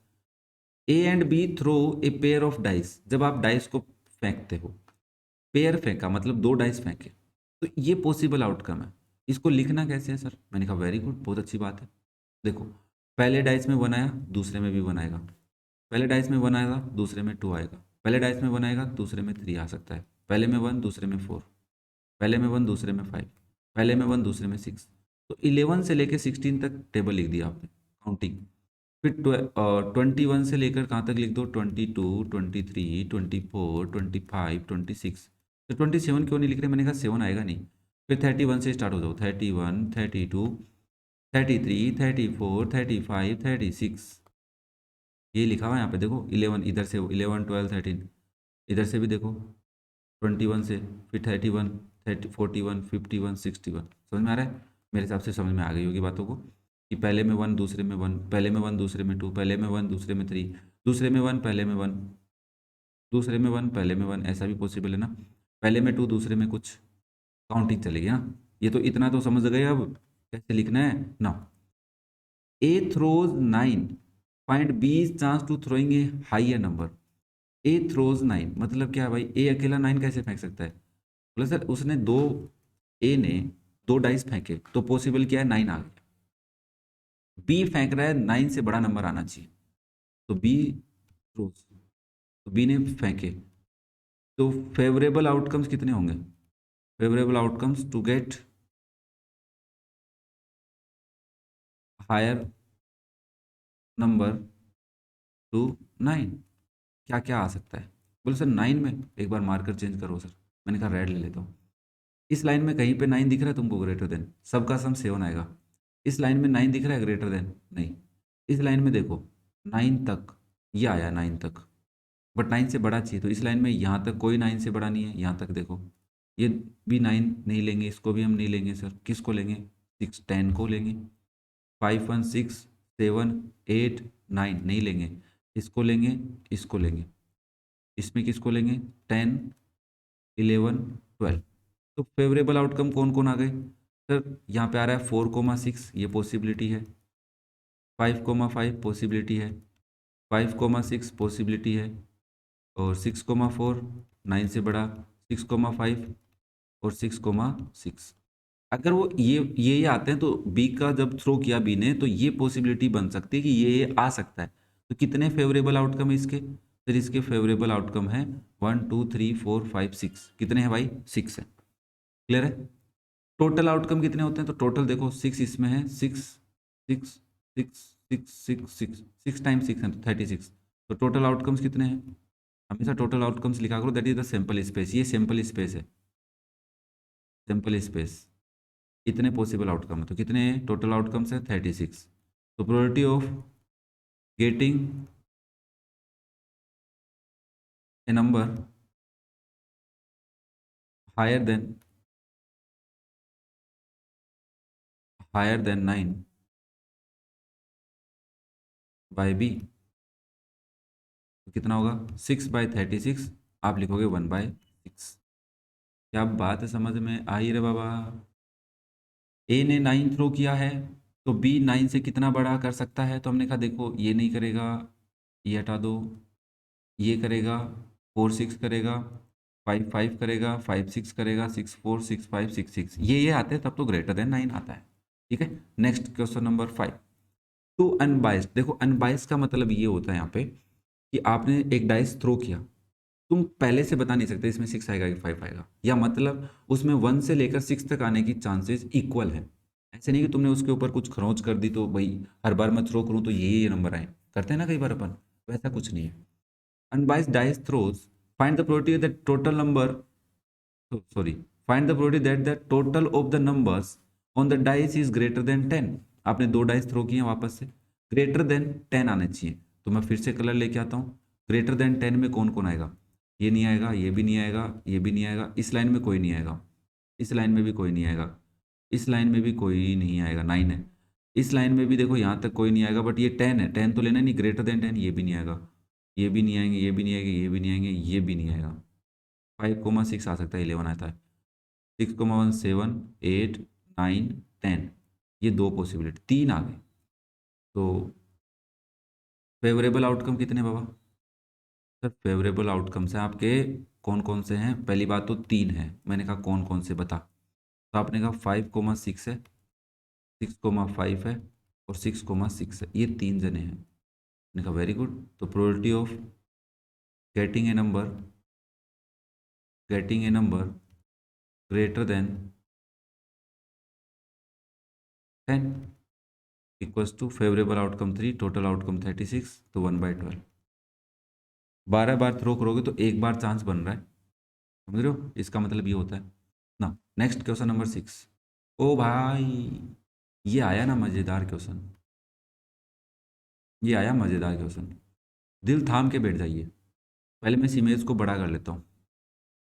A and B throw a pair of dice, जब आप डाइस को फेंकते हो, पेयर फेंका मतलब दो डाइस फेंके, तो ये पॉसिबल आउटकम है। इसको लिखना कैसे है सर? मैंने कहा वेरी गुड, बहुत अच्छी बात है। देखो, पहले डाइस में वन आया, दूसरे में भी वन आएगा, पहले डाइस में वन आएगा, दूसरे में टू आएगा, पहले डाइस में वन आएगा, दूसरे में थ्री आ सकता है, पहले में वन, दूसरे में फोर, पहले में वन, दूसरे में फाइव, पहले में वन, दूसरे में सिक्स। तो 11 से लेकर 16 तक टेबल लिख दिया आपने, काउंटिंग। फिर 21 से लेकर कहाँ तक लिख दो? 22, 23, 24, 25, 26। तो 27 क्यों नहीं लिख रहे? मैंने कहा 7 आएगा नहीं। फिर 31 से स्टार्ट हो जाओ, 31, 32, 33, 34, 35, 36। ये लिखा हुआ है यहाँ पे देखो, 11 इधर से, 11, 12, 13 इधर से भी देखो, 21 से, फिर 31, 41, 51, 61। समझ में आ रहा है? मेरे हिसाब से समझ में आ गई होगी बातों को, कि पहले में वन, दूसरे में वन, पहले में वन, दूसरे में टू, पहले में वन, दूसरे में थ्री, दूसरे में वन, पहले में वन, दूसरे में वन, पहले में वन, ऐसा भी पॉसिबल है ना। पहले में टू, दूसरे में कुछ, काउंटिंग चलेगी ना। ये तो इतना तो समझ गए, अब कैसे लिखना है ना। A throws 9, find B chance to throwing a higher number. A throws 9 मतलब क्या है भाई? ए अकेला 9 कैसे फेंक सकता है? बोला सर उसने दो, ए ने दो डाइस फेंके तो पॉसिबल क्या है? 9 आ गया। बी फेंक रहा है, 9 से बड़ा नंबर आना चाहिए, तो बी थ्रोज, तो बी ने फेंके, तो फेवरेबल आउटकम्स कितने होंगे? Favourable outcomes to get higher number to 9, क्या क्या आ सकता है? बोले सर 9 में, एक बार मार्कर चेंज करो सर। मैंने कहा रेड ले लेता हूँ। इस लाइन में कहीं पे 9 दिख रहा है तुमको ग्रेटर देन, सबका सम 7 आएगा। इस लाइन में 9 दिख रहा है ग्रेटर देन? नहीं। इस लाइन में देखो 9 तक, ये आया 9 तक, बट 9 से बड़ा चाहिए, तो इस लाइन में यहाँ तक कोई 9 से बड़ा नहीं है, यहाँ तक देखो, ये भी 9 नहीं लेंगे, इसको भी हम नहीं लेंगे सर। किसको लेंगे? 6, 10 को लेंगे। 5, 1, 6, 7, 8, 9 नहीं लेंगे, इसको लेंगे, इसको लेंगे, इसमें किसको लेंगे? 10, 11, 12। तो फेवरेबल आउटकम कौन कौन आ गए सर? यहाँ पे आ रहा है 4, 6, ये पॉसिबिलिटी है, 5, 5 पॉसिबिलिटी है, 5, 6 पॉसिबिलिटी है, और 6, 4 9 से बड़ा, 6, 5 और 6, 6। अगर वो ये आते हैं तो बी का जब थ्रो किया बी ने, तो ये पॉसिबिलिटी बन सकती है कि ये आ सकता है। तो कितने फेवरेबल आउटकम है इसके? फिर इसके फेवरेबल आउटकम है 1 2 3 4 5 6। कितने हैं भाई? 6 है। क्लियर है? टोटल आउटकम कितने होते हैं? तो टोटल देखो 6 इसमें है, 6 6 6 6 6 6 6 टाइम्स 6 है तो 36। तो टोटल आउटकम्स कितने हैं? हमेशा टोटल आउटकम्स लिखा करो, that is the sample space. ये सैंपल स्पेस है, सैंपल स्पेस। इतने पॉसिबल आउटकम है, तो कितने टोटल आउटकम्स है? 36। तो probability of getting a number higher than nine by B, तो कितना होगा? 6/36। आप लिखोगे 1/6। क्या बात है, समझ में आई रे बाबा? ए ने 9 थ्रो किया है, तो बी 9 से कितना बड़ा कर सकता है? तो हमने कहा देखो ये नहीं करेगा, ये हटा दो, ये करेगा, 4 6 करेगा, 5 5 करेगा, 5 6 करेगा, 6 4 6 5 6 6, ये आते हैं तब तो ग्रेटर देन 9 आता है। ठीक है, next question number 5। Two unbiased. देखो अनबाइस्ड का मतलब ये होता है यहाँ पे कि आपने एक डाइस थ्रो किया, तुम पहले से बता नहीं सकते इसमें 6 आएगा कि 5 आएगा, या मतलब उसमें 1 से लेकर 6 तक आने की चांसेस इक्वल है। ऐसे नहीं कि तुमने उसके ऊपर कुछ खरोंच कर दी तो भाई हर बार मैं थ्रो करूँ तो ये नंबर आए, करते हैं ना कई बार अपन, वैसा कुछ नहीं है। Unbiased dice throws find the probability that total number, sorry, find the probability that the total of the numbers on the dice is greater than 10। आपने 2 डाइस थ्रो किए वापस से, ग्रेटर देन 10 आने चाहिए। तो मैं फिर से कलर लेके आता हूँ। ग्रेटर देन 10 में कौन कौन आएगा? ये नहीं आएगा, ये भी नहीं आएगा, ये भी नहीं आएगा, इस लाइन में कोई नहीं आएगा, इस लाइन में भी कोई नहीं आएगा, इस लाइन में भी कोई नहीं आएगा, 9 है। इस लाइन में भी देखो यहाँ तक कोई नहीं आएगा, बट ये 10 है, 10 तो लेना नहीं, ग्रेटर देन 10, ये भी नहीं आएगा, ये भी नहीं आएंगे, ये भी नहीं आएंगे, ये भी नहीं आएंगे, ये भी नहीं आएगा। 5,6 आ सकता है, 11 आता है, 6,1 7 8 9 10, ये 2 पॉसिबिलिटी, 3 आ गए। तो फेवरेबल आउटकम कितने बाबा? सर फेवरेबल आउटकम्स हैं आपके कौन कौन से हैं? पहली बात तो 3 है, मैंने कहा कौन कौन से बता, तो आपने कहा 5,6 है, 6,5 है और 6,6 है, ये 3 जने हैं। मैंने कहा वेरी गुड। तो probability of getting a number, getting a number greater than 10 equals to favourable outcome 3, total outcome 36, तो 1/12। 12 बार थ्रो करोगे तो एक बार चांस बन रहा है, समझ रहे हो? इसका मतलब ये होता है ना। Next question number 6। ओ भाई, ये आया ना मज़ेदार क्वेश्चन, ये आया मज़ेदार क्वेश्चन। दिल थाम के बैठ जाइए। पहले मैं इस इमेज को बड़ा कर लेता हूँ,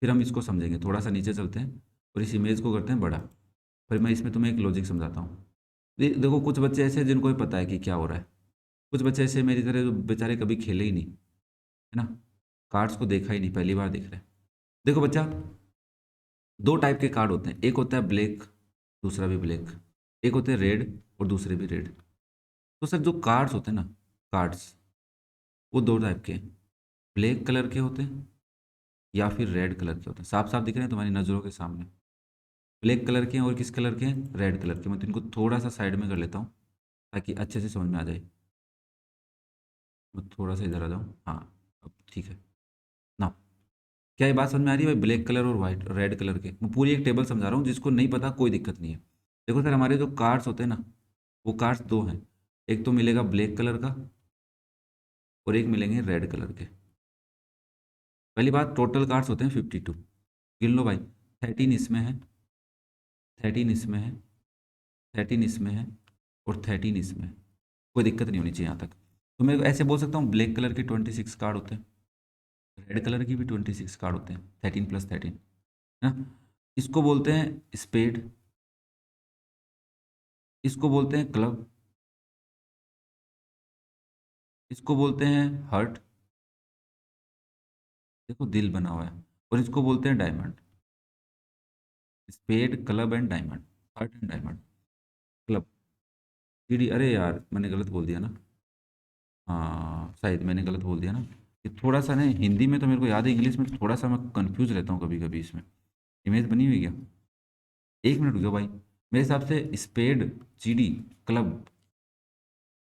फिर हम इसको समझेंगे। थोड़ा सा नीचे चलते हैं और इस इमेज को करते हैं बड़ा, फिर मैं इसमें तुम्हें एक लॉजिक समझाता हूँ। देखो कुछ बच्चे ऐसे हैं जिनको ही पता है कि क्या हो रहा है, कुछ बच्चे ऐसे मेरी तरह जो बेचारे कभी खेले ही नहीं, है ना, कार्ड्स को देखा ही नहीं, पहली बार देख रहे हैं। देखो बच्चा, 2 टाइप के कार्ड होते हैं, एक होता है ब्लैक, दूसरा भी ब्लैक, एक होते हैं रेड और दूसरे भी रेड। तो सर जो कार्ड्स होते हैं ना, कार्ड्स, वो 2 टाइप के हैं, ब्लैक कलर के होते हैं या फिर रेड कलर के होते हैं। साफ साफ दिख रहे हैं तुम्हारी नज़रों के सामने, ब्लैक कलर के हैं और किस कलर के हैं? रेड कलर के। मैं तो इनको थोड़ा सा साइड में कर लेता हूँ ताकि अच्छे से समझ में आ जाए। मैं थोड़ा सा इधर आ जाऊँ, हाँ अब ठीक है ना। क्या ये बात समझ में आ रही है भाई? ब्लैक कलर और वाइट रेड कलर के, मैं पूरी एक टेबल समझा रहा हूँ, जिसको नहीं पता कोई दिक्कत नहीं है। देखो सर, हमारे जो कार्ड्स होते हैं ना, वो कार्ड्स 2 हैं, एक तो मिलेगा ब्लैक कलर का और एक मिलेंगे रेड कलर के। पहली बात, टोटल कार्ड्स होते हैं 52, गिन लो भाई। 13 इसमें है, 13 इसमें है, 13 इसमें है और 13 इसमें है। कोई दिक्कत नहीं होनी चाहिए यहाँ तक। तो मैं ऐसे बोल सकता हूँ ब्लैक कलर के 26 कार्ड होते हैं, रेड कलर की भी 26 कार्ड होते हैं, 13 + 13, है ना। इसको बोलते हैं स्पेड, इसको बोलते हैं क्लब, इसको बोलते हैं हर्ट, देखो दिल बना हुआ है, और इसको बोलते हैं diamond. Spade, club and diamond, heart and diamond, club, सीडी। अरे यार मैंने गलत बोल दिया ना, हाँ शायद मैंने गलत बोल दिया ना। ये थोड़ा सा ना हिंदी में तो मेरे को याद है, इंग्लिश में थोड़ा सा मैं कंफ्यूज रहता हूँ कभी कभी। इसमें इमेज बनी हुई क्या? 1 मिनट रुको भाई। मेरे हिसाब से स्पेड, सीडी, क्लब,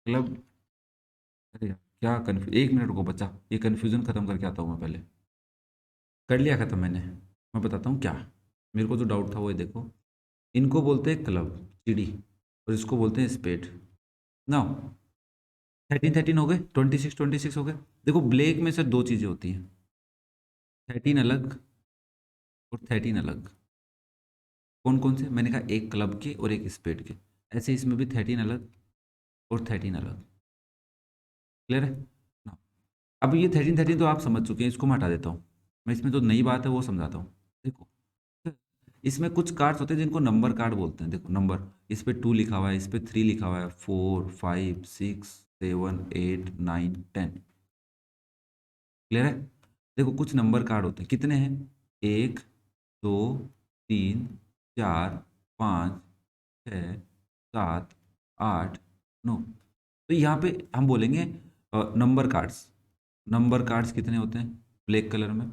क्लब, अरे यार क्या कन्फ्यू, एक मिनट रुको बच्चा, ये कन्फ्यूज़न ख़त्म करके आता हूँ मैं पहले। कर लिया ख़त्म मैंने, मैं बताता हूँ क्या। मेरे को जो डाउट था वो ये देखो, इनको बोलते हैं क्लब, चिड़ी, और इसको बोलते हैं स्पेड। नाउ 13 13 हो गए, 26 26 हो गए। देखो ब्लैक में से दो चीज़ें होती हैं, 13 अलग और 13 अलग। कौन कौन से? मैंने कहा एक क्लब के और एक स्पेड के। ऐसे इसमें भी 13 अलग और 13 अलग। क्लियर है ना? अब ये 13 13 तो आप समझ चुके हैं, इसको मैं हटा देता हूँ। मैं इसमें जो नई बात है वो समझाता हूँ। देखो इसमें कुछ कार्ड्स होते हैं जिनको नंबर कार्ड बोलते हैं। देखो नंबर, इस पे 2 लिखा हुआ है, इस पे 3 लिखा हुआ है, 4 5 6 7 8 9 10। क्लियर है? देखो कुछ नंबर कार्ड होते हैं, कितने हैं? 1 2 3 4 5 6 7 8 9। तो यहाँ पे हम बोलेंगे नंबर कार्ड्स। नंबर कार्ड्स कितने होते हैं ब्लैक कलर में?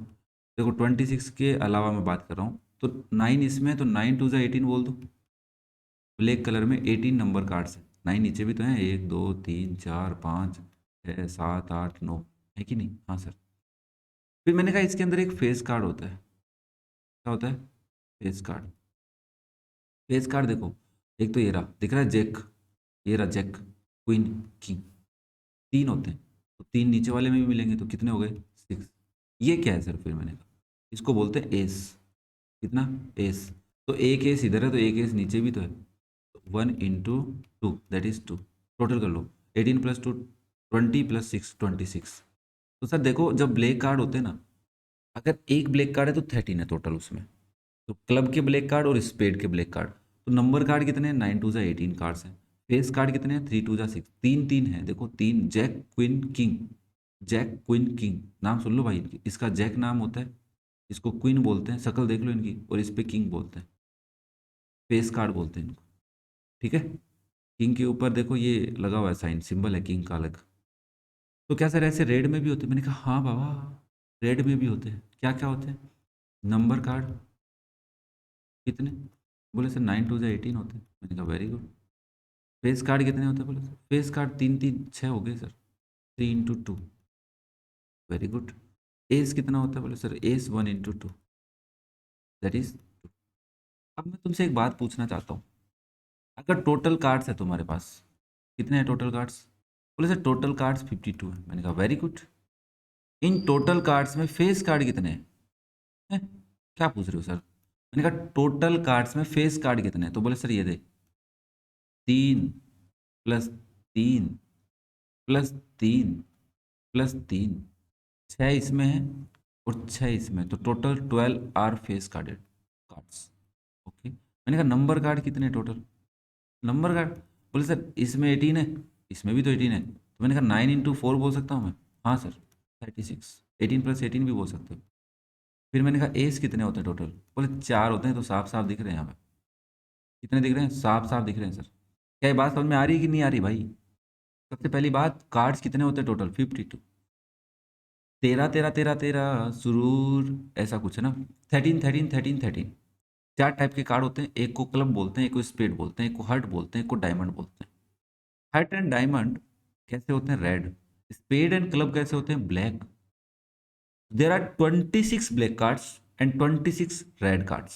देखो 26 के अलावा मैं बात कर रहा हूँ, तो 9 इसमें है, तो 9 2 18 बोल दो। ब्लैक कलर में 18 नंबर कार्ड्स हैं। 9 नीचे भी तो हैं, 1 2 3 4 5 6 7 8 9, है कि नहीं? हाँ सर। फिर मैंने कहा इसके अंदर एक फेस कार्ड होता है। क्या होता है? Face card. फेस कार्ड देखो, एक तो ये रहा, दिख रहा है जैक, ये रहा जैक, क्वीन, किंग, तीन होते हैं। तो तीन नीचे वाले में भी मिलेंगे, तो कितने हो गए? 6। ये क्या है सर? फिर मैंने कहा इसको बोलते हैं एस। कितना? एस। तो एक एस इधर है तो एक एस नीचे भी तो है। 1 × 2 दैट इज 2। टोटल कर लो, 18 + 2 20 + 6 26। तो सर देखो जब ब्लैक कार्ड होते हैं ना, अगर एक ब्लैक कार्ड है तो 13 है टोटल उसमें। तो क्लब के ब्लैक कार्ड और स्पेड के ब्लैक कार्ड। तो नंबर कार्ड कितने हैं? 9 2 18 कार्ड्स हैं। फेस कार्ड कितने हैं? 3 2 6। तीन तीन है, देखो तीन, jack queen king. Jack queen king, नाम सुन लो भाई इनकी। इसका जैक नाम होता है, इसको क्वीन बोलते हैं, शक्ल देख लो इनकी, और इस पे किंग बोलते हैं, फेस कार्ड बोलते हैं इनको। ठीक है? किंग के ऊपर देखो ये लगा हुआ है साइन, सिंबल है किंग का अलग। तो क्या सर ऐसे रेड में भी होते हैं? मैंने कहा हाँ बाबा, रेड में भी होते हैं। क्या क्या होते हैं? नंबर कार्ड कितने? बोले सर 9 2 18 होते हैं। मैंने कहा वेरी गुड। फेस कार्ड कितने होते हैं? बोले सर फेस कार्ड तीन तीन छः हो गए सर, 3 × 2। Very good. एस कितना होता है? बोले सर एस 1 × 2 दैट इज। अब मैं तुमसे एक बात पूछना चाहता हूँ, अगर टोटल कार्ड्स है तुम्हारे पास, कितने हैं टोटल कार्ड्स? बोले सर टोटल कार्ड्स 52 है। मैंने कहा very good. In total cards में फेस कार्ड कितने हैं? हैं? क्या पूछ रहे हो सर? मैंने कहा टोटल कार्ड्स में फेस कार्ड कितने हैं? तो बोले सर ये दे, 3 + 3 + 3 + 3, 6 इसमें है और 6 इसमें, तो total 12 are face carded cards. Okay, मैंने कहा नंबर कार्ड कितने टोटल? नंबर कार्ड, बोले सर इसमें 18 है, इसमें भी तो 18 है। तो मैंने कहा 9 × 4 बोल सकता हूँ मैं? हाँ सर 36। 18 + 18 भी बोल सकते हो। फिर मैंने कहा एज कितने होते हैं टोटल? बोले 4 होते हैं। तो साफ साफ दिख रहे हैं यहाँ पे, कितने दिख रहे हैं? साफ साफ दिख रहे हैं सर। क्या ये बात समझ में आ रही है कि नहीं आ रही भाई? सबसे पहली बात, कार्ड्स कितने होते हैं टोटल? 52। 13 13 13 13 सुरूर, ऐसा कुछ है ना। 13 13 13 13। चार टाइप के कार्ड होते हैं, एक को क्लब बोलते हैं, एक को स्पेड बोलते हैं, एक को हर्ट बोलते हैं, एक को डायमंड बोलते हैं। हर्ट एंड डायमंड कैसे होते हैं? रेड। स्पेड एंड क्लब कैसे होते हैं? Black. There are 26 black cards and 26 red cards.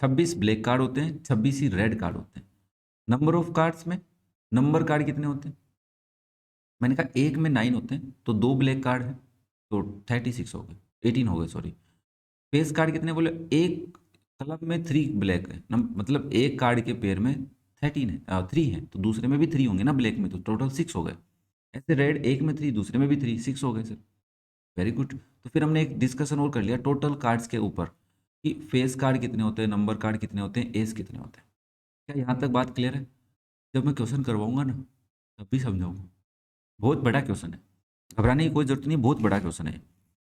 26 black card होते हैं, 26 ही रेड कार्ड होते हैं। नंबर ऑफ कार्ड्स में, नंबर कार्ड कितने होते हैं? मैंने कहा एक में 9 होते हैं, तो दो ब्लैक कार्ड है, तो 36 हो गए, 18 हो गए सॉरी। फेस कार्ड कितने बोले? एक क्लब में 3 ब्लैक है, मतलब एक कार्ड के पेयर में 13 है, 3 है, तो दूसरे में भी 3 होंगे ना ब्लैक में, तो टोटल 6 हो गए। ऐसे रेड एक में 3, दूसरे में भी 3, 6 हो गए सर। Very good. तो फिर हमने एक डिस्कशन और कर लिया टोटल कार्ड्स के ऊपर, कि फेस कार्ड कितने होते हैं, नंबर कार्ड कितने होते हैं, एज कितने होते हैं। क्या यहाँ तक बात क्लियर है? जब मैं क्वेश्चन करवाऊंगा ना तब भी समझाऊंगा। बहुत बड़ा क्वेश्चन है, घबराने की कोई जरूरत नहीं, बहुत बड़ा क्वेश्चन है।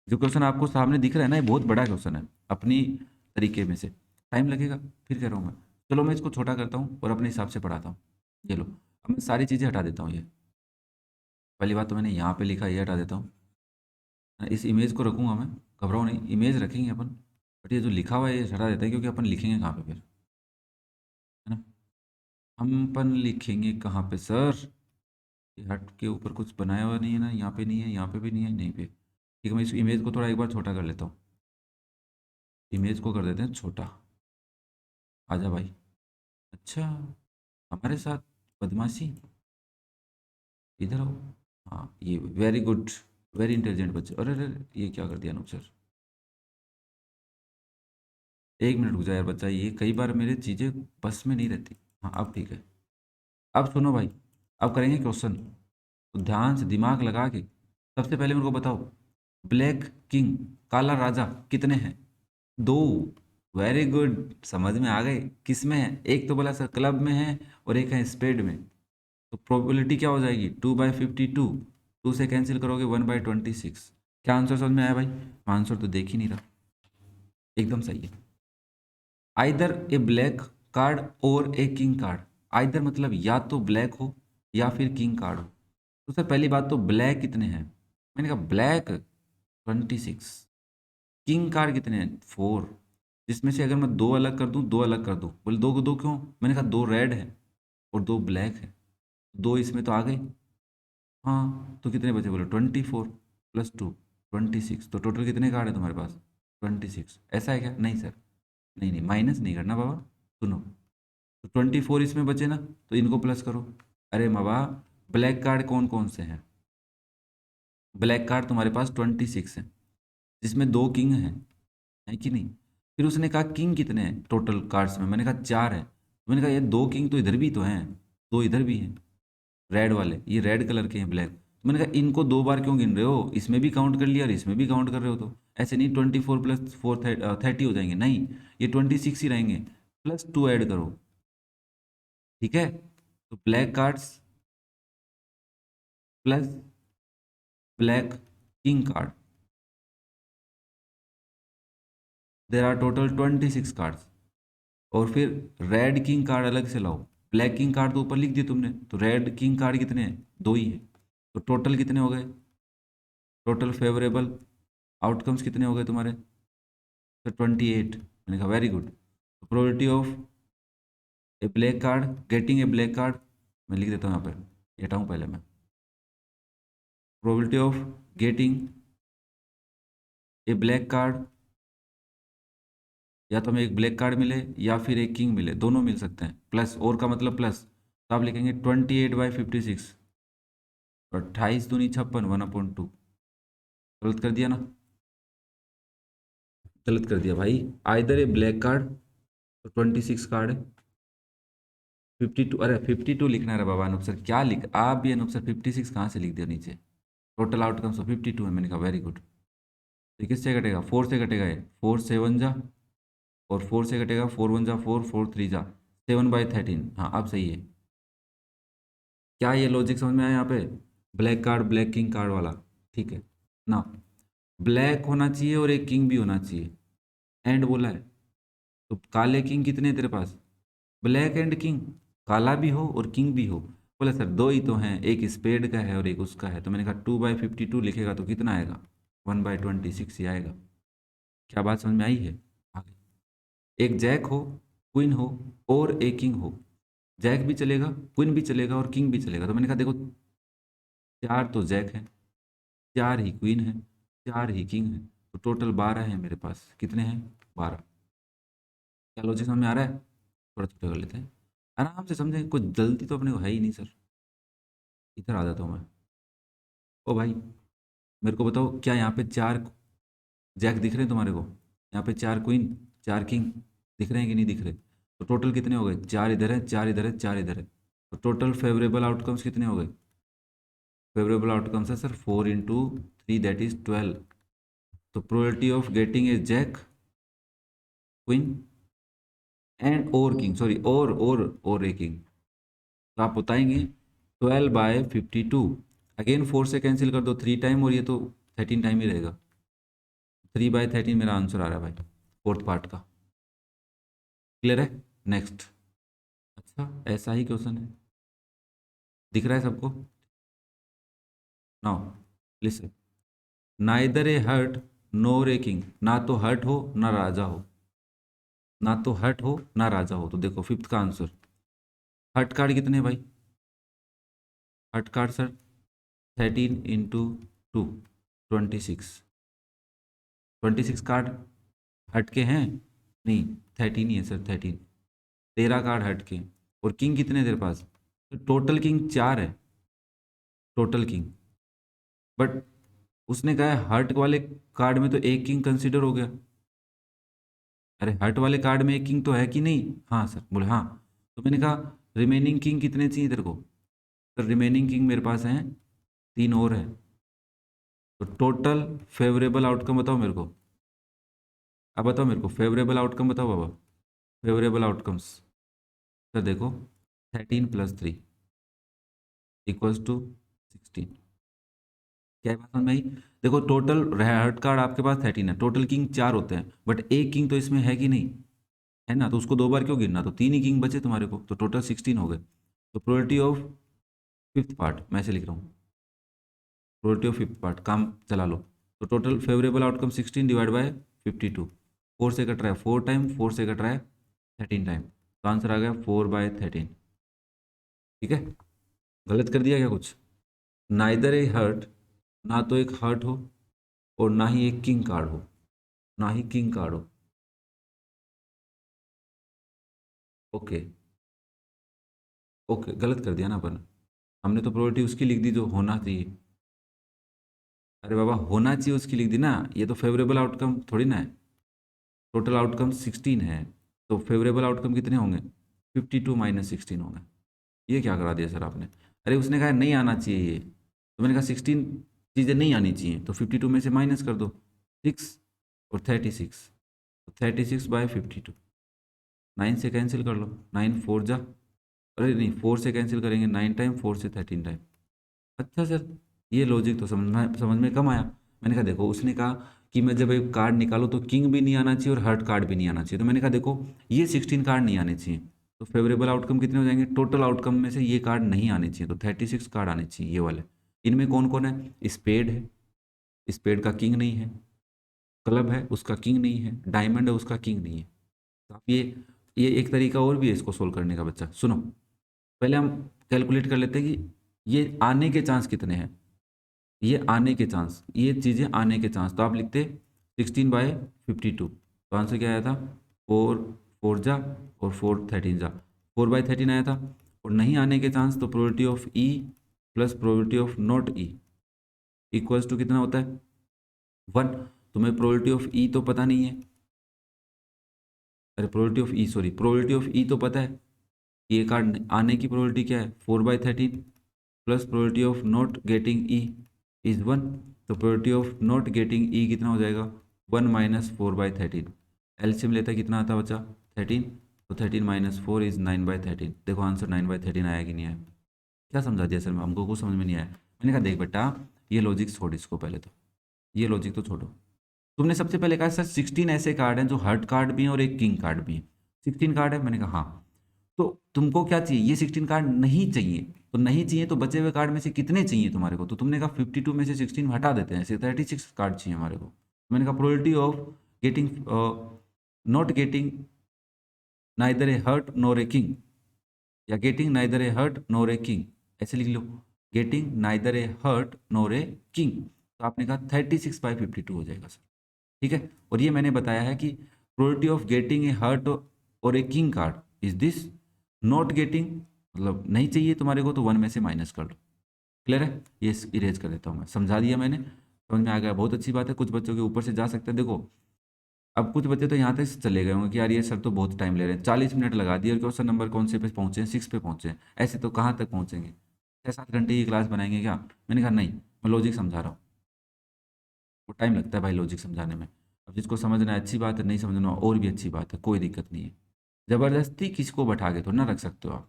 जो क्वेश्चन आपको सामने दिख रहा है ना, ये बहुत बड़ा क्वेश्चन है अपनी तरीके में से। टाइम लगेगा, फिर कह रहा हूँ मैं। चलो मैं इसको छोटा करता हूँ और अपने हिसाब से पढ़ाता हूँ। ये लो, अब मैं सारी चीज़ें हटा देता हूँ। ये पहली बात तो मैंने यहाँ पे लिखा, ये हटा देता हूँ। इस इमेज को रखूँगा मैं, घबराओ नहीं, इमेज रखेंगे अपन। बट ये जो लिखा हुआ है ये हटा देते हैं, क्योंकि अपन लिखेंगे कहाँ पे फिर, है ना? हम अपन लिखेंगे कहाँ पे सर? हट के ऊपर कुछ बनाया हुआ नहीं है ना, यहाँ पे नहीं है, यहाँ पे भी नहीं है, नहीं पे। ठीक है, मैं इस इमेज को थोड़ा एक बार छोटा कर लेता हूँ। इमेज को कर देते हैं छोटा। आजा भाई। अच्छा, हमारे साथ बदमाशी, इधर आओ। हाँ, ये वेरी गुड, वेरी इंटेलिजेंट बच्चे। अरे अरे अरे, ये क्या कर दिया अनूप सर। 1 मिनट रुक जा यार बच्चा, ये कई बार मेरे चीज़ें बस में नहीं रहती। हाँ अब ठीक है। अब सुनो भाई, अब करेंगे क्वेश्चन, तो ध्यान से दिमाग लगा के सबसे पहले मेरे को बताओ, ब्लैक किंग, काला राजा कितने हैं? 2। वेरी गुड, समझ में आ गए। किस में है? एक तो बोला सर क्लब में है, और एक है स्पेड में। तो प्रोबेबिलिटी क्या हो जाएगी? 2/52। 2 से कैंसिल करोगे 1/26। क्या आंसर समझ में आया भाई? आंसर तो देख ही नहीं रहा। एकदम सही है। आइदर ए ब्लैक कार्ड और ए किंग कार्ड। आइदर मतलब या तो ब्लैक हो या फिर किंग कार्ड हो। तो सर पहली बात तो ब्लैक कितने हैं? मैंने कहा ब्लैक 26। किंग कार्ड कितने हैं? 4। जिसमें से अगर मैं दो अलग कर दूं, दो अलग कर दूं, बोले दो को दो क्यों? मैंने कहा दो रेड है और दो ब्लैक है, दो इसमें तो आ गए। हाँ, तो कितने बचे? बोले 24 + 2 26। तो टोटल कितने कार्ड है तुम्हारे पास? 26। ऐसा है क्या? नहीं सर, नहीं नहीं, माइनस नहीं करना बाबा। सुनो, तो 24 इसमें बचे ना, तो इनको प्लस करो। अरे बाबा, ब्लैक कार्ड कौन कौन से हैं? ब्लैक कार्ड तुम्हारे पास 26 है, जिसमें दो किंग हैं, है कि नहीं? फिर उसने कहा किंग कितने हैं टोटल कार्ड्स में? मैंने कहा 4 है। तो मैंने कहा ये दो किंग तो इधर भी तो हैं, दो इधर भी हैं, रेड वाले, ये रेड कलर के हैं ब्लैक। तो मैंने कहा इनको दो बार क्यों गिन रहे हो? इसमें भी काउंट कर लिया और इसमें भी काउंट कर रहे हो, तो ऐसे नहीं 24 + 4 30 हो जाएंगे, नहीं, ये 26 ही रहेंगे। +2 ऐड करो, ठीक है? तो black cards plus black king card, there are total 26 cards. और फिर रेड किंग कार्ड अलग से लाओ। ब्लैक किंग कार्ड तो ऊपर लिख दिए तुमने, तो रेड किंग कार्ड कितने हैं? दो ही है। तो टोटल कितने हो गए? टोटल फेवरेबल आउटकम्स कितने हो गए तुम्हारे? तो 28। मैंने कहा very good. Probability of A black card, getting a black card, मैं लिख देता हूँ यहाँ पर, ये हटाऊँ पहले मैं। Probability of getting A black card, या तो हमें एक ब्लैक कार्ड मिले या फिर एक किंग मिले, दोनों मिल सकते हैं। प्लस, और का मतलब प्लस, तो आप लिखेंगे 28/56। 28×2 = 56, 1/2। गलत कर दिया ना? गलत कर दिया भाई। आइदर ए ब्लैक कार्ड, तो 26 कार्ड है। 52, अरे 52 लिखना है बाबा। अनूप सर क्या लिख, आप भी अनूप सर 56 कहाँ से लिख दिया नीचे? टोटल आउटकम तो 52 है। मैंने कहा वेरी गुड। तो किससे घटेगा? 4 से घटेगा ये, 4 7 जा, और 4 से घटेगा 4 1 जा 4, 4 3 जा 7/13। हाँ अब सही है। क्या ये लॉजिक समझ में आया यहाँ पे? Black card, black king card वाला, ठीक है ना? ब्लैक होना चाहिए और एक किंग भी होना चाहिए, एंड बोला है। तो काले किंग कितने हैं तेरे पास? ब्लैक एंड किंग, काला भी हो और किंग भी हो। बोले सर दो ही तो हैं, एक स्पेड का है और एक उसका है। तो मैंने कहा 2/52 लिखेगा तो कितना आएगा? 1/26 ही आएगा। क्या बात समझ में आई है? आगे, एक जैक हो, क्वीन हो और एक किंग हो। जैक भी चलेगा, क्वीन भी चलेगा और किंग भी चलेगा। तो मैंने कहा देखो, चार तो जैक है, चार ही क्वीन है, चार ही किंग है, तो टोटल 12 है मेरे पास। कितने हैं? 12। क्या लॉजिक समझ में आ रहा है? थोड़ा छोटा कर लेते हैं, आराम से समझें, कोई जल्दी तो अपने को है ही नहीं सर। इधर आ जाता हूँ मैं। ओ भाई, मेरे को बताओ, क्या यहाँ पे चार जैक दिख रहे हैं तुम्हारे को? यहाँ पे चार क्वीन, चार किंग दिख रहे हैं कि नहीं दिख रहे? तो टोटल कितने हो गए? चार इधर है, चार इधर है, चार इधर है। तो टोटल फेवरेबल आउटकम्स कितने हो गए? फेवरेबल आउटकम्स है सर 4 × 3, दैट इज 12। तो probability of getting a jack, queen and और किंग, सॉरी, और ए किंग, तो आप बताएंगे 12/52। अगेन 4 से कैंसिल कर दो 3 टाइम, और ये तो 13 टाइम ही रहेगा। 3/13 मेरा आंसर आ रहा है भाई, फोर्थ पार्ट का। क्लियर है? नेक्स्ट। अच्छा, ऐसा ही क्वेश्चन है, दिख रहा है सबको? Now listen, neither a heart nor a king, ना तो हर्ट हो ना राजा हो, ना तो हर्ट हो ना राजा हो। तो देखो फिफ्थ का आंसर, हर्ट कार्ड कितने हैं भाई? हट कार्ड सर 13 इंटू 2 26 कार्ड हट के हैं, नहीं 13 ही है सर, 13 कार्ड हट के। और किंग कितने हैं तेरे पास? तो टोटल किंग 4 है, टोटल किंग। बट उसने कहा है हर्ट वाले कार्ड में तो एक किंग कंसिडर हो गया। अरे हर्ट वाले कार्ड में एक किंग तो है कि नहीं? हाँ सर, बोले हाँ। तो मैंने कहा रिमेनिंग किंग कितने चाहिए तेरे को? तो रिमेनिंग किंग मेरे पास हैं 3 और है। तो टोटल फेवरेबल आउटकम बताओ मेरे को। अब बताओ मेरे को फेवरेबल आउटकम बताओ बाबा। फेवरेबल आउटकम्स सर देखो 13 + 3 इक्वल्स टू 16। क्या है बात समझ में आई? देखो टोटल हर्ट कार्ड आपके पास 13 है, टोटल किंग 4 होते हैं, बट एक किंग तो इसमें है कि नहीं? है ना, तो उसको 2 बार क्यों गिनना? तो 3 ही किंग बचे तुम्हारे को, तो टोटल 16 हो गए। तो प्रोबेबिलिटी ऑफ फिफ्थ पार्ट मैं ऐसे लिख रहा हूँ, प्रोबेबिलिटी ऑफ फिफ्थ पार्ट काम चला लो। तो total favourable outcome 16 divide by 52। 4 से कट रहा है 4 टाइम, 4 से कट रहा है 13 टाइम, तो आंसर आ गया 4/13। ठीक है, गलत कर दिया क्या कुछ? नाइदर ए हर्ट, ना तो एक हर्ट हो और ना ही एक किंग कार्ड हो, ना ही किंग कार्ड हो। ओके, ओके गलत कर दिया ना अपन। हमने तो प्रोबेबिलिटी उसकी लिख दी जो होना चाहिए। अरे बाबा होना चाहिए उसकी लिख दी ना, ये तो फेवरेबल आउटकम थोड़ी ना है। टोटल आउटकम 16 है, तो फेवरेबल आउटकम कितने होंगे? 52 - 16 होंगे। ये क्या करा दिया सर आपने? अरे उसने कहा नहीं आना चाहिए ये, तो मैंने कहा 16 चीज़ें नहीं आनी चाहिए, तो 52 में से माइनस कर दो 6 और 36, तो 36/52। 9 से कैंसिल कर लो, 9 4 जा, अरे नहीं 4 से कैंसिल करेंगे 9 टाइम, 4 से 13 टाइम। अच्छा सर, ये लॉजिक तो समझ में कम आया। मैंने कहा देखो उसने कहा कि मैं जब एक कार्ड निकालूं तो किंग भी नहीं आना चाहिए और हर्ट कार्ड भी नहीं आना चाहिए, तो मैंने कहा देखो ये 16 कार्ड नहीं आने चाहिए, तो फेवरेबल आउटकम कितने हो जाएंगे? टोटल आउटकम में से ये कार्ड नहीं आने चाहिए, तो 36 कार्ड आने चाहिए ये वाले। इनमें कौन कौन है? स्पेड है, स्पेड का किंग नहीं है। क्लब है उसका किंग नहीं है। डायमंड है उसका किंग नहीं है। तो आप ये एक तरीका और भी है इसको सोल्व करने का। बच्चा सुनो, पहले हम कैलकुलेट कर लेते हैं कि ये आने के चांस कितने हैं। ये आने के चांस, ये चीज़ें आने के चांस, तो आप लिखते 16/52, तो आंसर क्या आया था? 4 4 जा और 4 13 जा, 4/13 आया था। और नहीं आने के चांस, तो probability of E plus probability of not E equals to कितना होता है? 1। तुम्हें प्रोबेबिलिटी ऑफ ई तो पता नहीं है, अरे probability of E sorry, probability of E तो पता है। ये कार्ड आने की प्रोबेबिलिटी क्या है? 4/13 plus probability of not getting E is 1, तो प्रोबेबिलिटी ऑफ नॉट गेटिंग ई कितना हो जाएगा? 1 - 4/13। एलसीएम लेता है कितना आता है बच्चा? 13, तो 13 - 4 इज 9/13। देखो आंसर 9/13 आया कि नहीं आया? क्या समझा दिया सर मैं? हमको कुछ समझ में नहीं आया। मैंने कहा देख बेटा, ये लॉजिक छोड़ इसको पहले तो, ये लॉजिक तो छोड़ो। तुमने सबसे पहले कहा सर 16 ऐसे कार्ड हैं जो हर्ट कार्ड भी हैं और एक किंग कार्ड भी है। 16 कार्ड है, मैंने कहा हाँ। तो तुमको क्या चाहिए? ये 16 कार्ड नहीं चाहिए, तो नहीं चाहिए तो बचे हुए कार्ड में से कितने चाहिए तुम्हारे को? तो तुमने कहा 52 में से 16 हटा देते हैं, ऐसे 36 कार्ड चाहिए हमारे को। मैंने कहा probability of getting not getting neither a heart nor a king, या getting neither a heart nor a king, ऐसे लिख लो, getting neither a heart nor a king. तो आपने कहा 36/52 हो जाएगा सर। ठीक है, और ये मैंने बताया है कि probability of getting a heart और a king card is this, not getting मतलब नहीं चाहिए तुम्हारे को, तो 1 में से माइनस कर लो। क्लियर है? ये इरेज कर देता हूँ मैं, समझा दिया मैंने, समझ में आ गया, बहुत अच्छी बात है। कुछ बच्चों के ऊपर से जा सकते हैं। देखो अब कुछ बच्चे तो यहाँ तक चले गए होंगे कि यार ये सर तो बहुत टाइम ले रहे हैं, 40 मिनट लगा दिए और क्वेश्चन नंबर कौन से पे पहुँचे हैं? 6 पे पहुँचे हैं। ऐसे तो कहाँ तक पहुँचेंगे? 6 7 घंटे की क्लास बनाएंगे क्या? मैंने कहा नहीं, मैं लॉजिक समझा रहा हूँ, वो टाइम लगता है भाई लॉजिक समझाने में। अब जिसको समझना है अच्छी बात है, नहीं समझना और भी अच्छी बात है, कोई दिक्कत नहीं है। ज़बरदस्ती किसी को बैठा के थोड़ा ना रख सकते हो आप,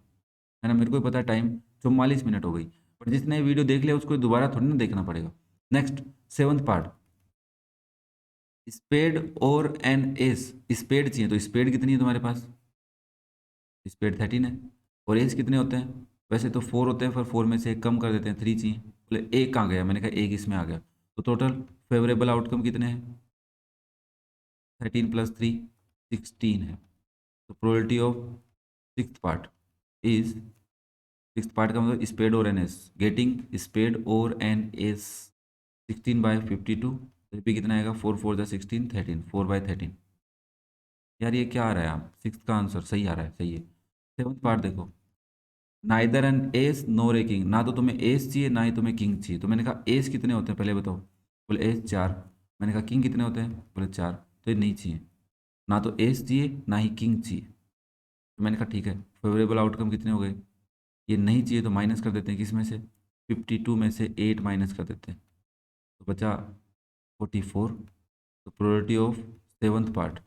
है ना। मेरे को भी पता है टाइम 44 मिनट हो गई, पर जिसने वीडियो देख लिया उसको दोबारा थोड़ी ना देखना पड़ेगा। नेक्स्ट 7th पार्ट, स्पेड और एन एस। स्पेड चाहिए, तो स्पेड कितनी है तुम्हारे पास? स्पेड 13 है। और एस कितने होते हैं? वैसे तो 4 होते हैं, पर 4 में से एक कम कर देते हैं, 3 चाहिए। बोले एक कहाँ गया? मैंने कहा एक इसमें आ गया। तो टोटल फेवरेबल आउटकम कितने हैं? 13 + 3 16 है। तो probability of sixth part is six part का मतलब स्पेड और एन एस, गेटिंग स्पेड और एन एस 16/52, तो भी कितना आएगा 4 4 16 13, 4/13। यार ये क्या आ रहा है, आप सिक्स का आंसर सही आ रहा है, सही है। सेवन्थ पार्ट देखो, नाइदर एन एस नो रे किंग, ना तो तुम्हें एस चाहिए ना ही तुम्हें किंग चाहिए। तो मैंने कहा एस कितने होते हैं पहले बताओ, बोले एस 4। मैंने कहा किंग कितने होते हैं, बोले 4। तो ये नहीं चाहिए, ना तो एस चाहिए ना ही किंग चाहिए। तो मैंने कहा ठीक है, फेवरेबल आउटकम कितने हो गए, ये नहीं चाहिए तो माइनस कर देते हैं, किस में से, 52 में से 8 माइनस कर देते हैं, तो बचा 44। तो प्रोबेबिलिटी ऑफ सेवन्थ पार्ट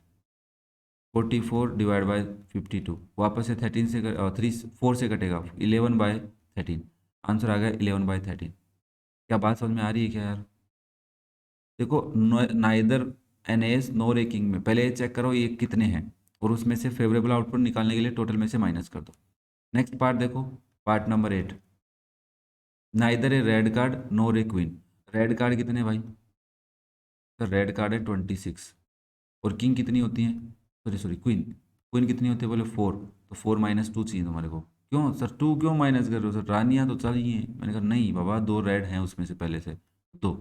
44/52, वापस से 13 से 4 से कटेगा, 11/13। आंसर आ गया 11/13। क्या बात समझ में आ रही है क्या यार? देखो, नाइदर एन एस नो रेकिंग में पहले चेक करो ये कितने हैं, और उसमें से फेवरेबल आउटपुट निकालने के लिए टोटल में से माइनस कर दो। नेक्स्ट पार्ट देखो, पार्ट नंबर 8, नाइदर ए रेड कार्ड नो रे क्वीन। रेड कार्ड कितने हैं भाई, तो रेड कार्ड है 26, और किंग कितनी होती है, सॉरी सॉरी क्वीन, क्वीन कितनी होती है बोले 4। तो 4 - 2 चाहिए तुम्हारे को। क्यों सर 2 क्यों माइनस कर रहे हो सर, रानियाँ तो चाहिए। मैंने कहा नहीं बाबा, 2 रेड हैं उसमें से पहले से, दो।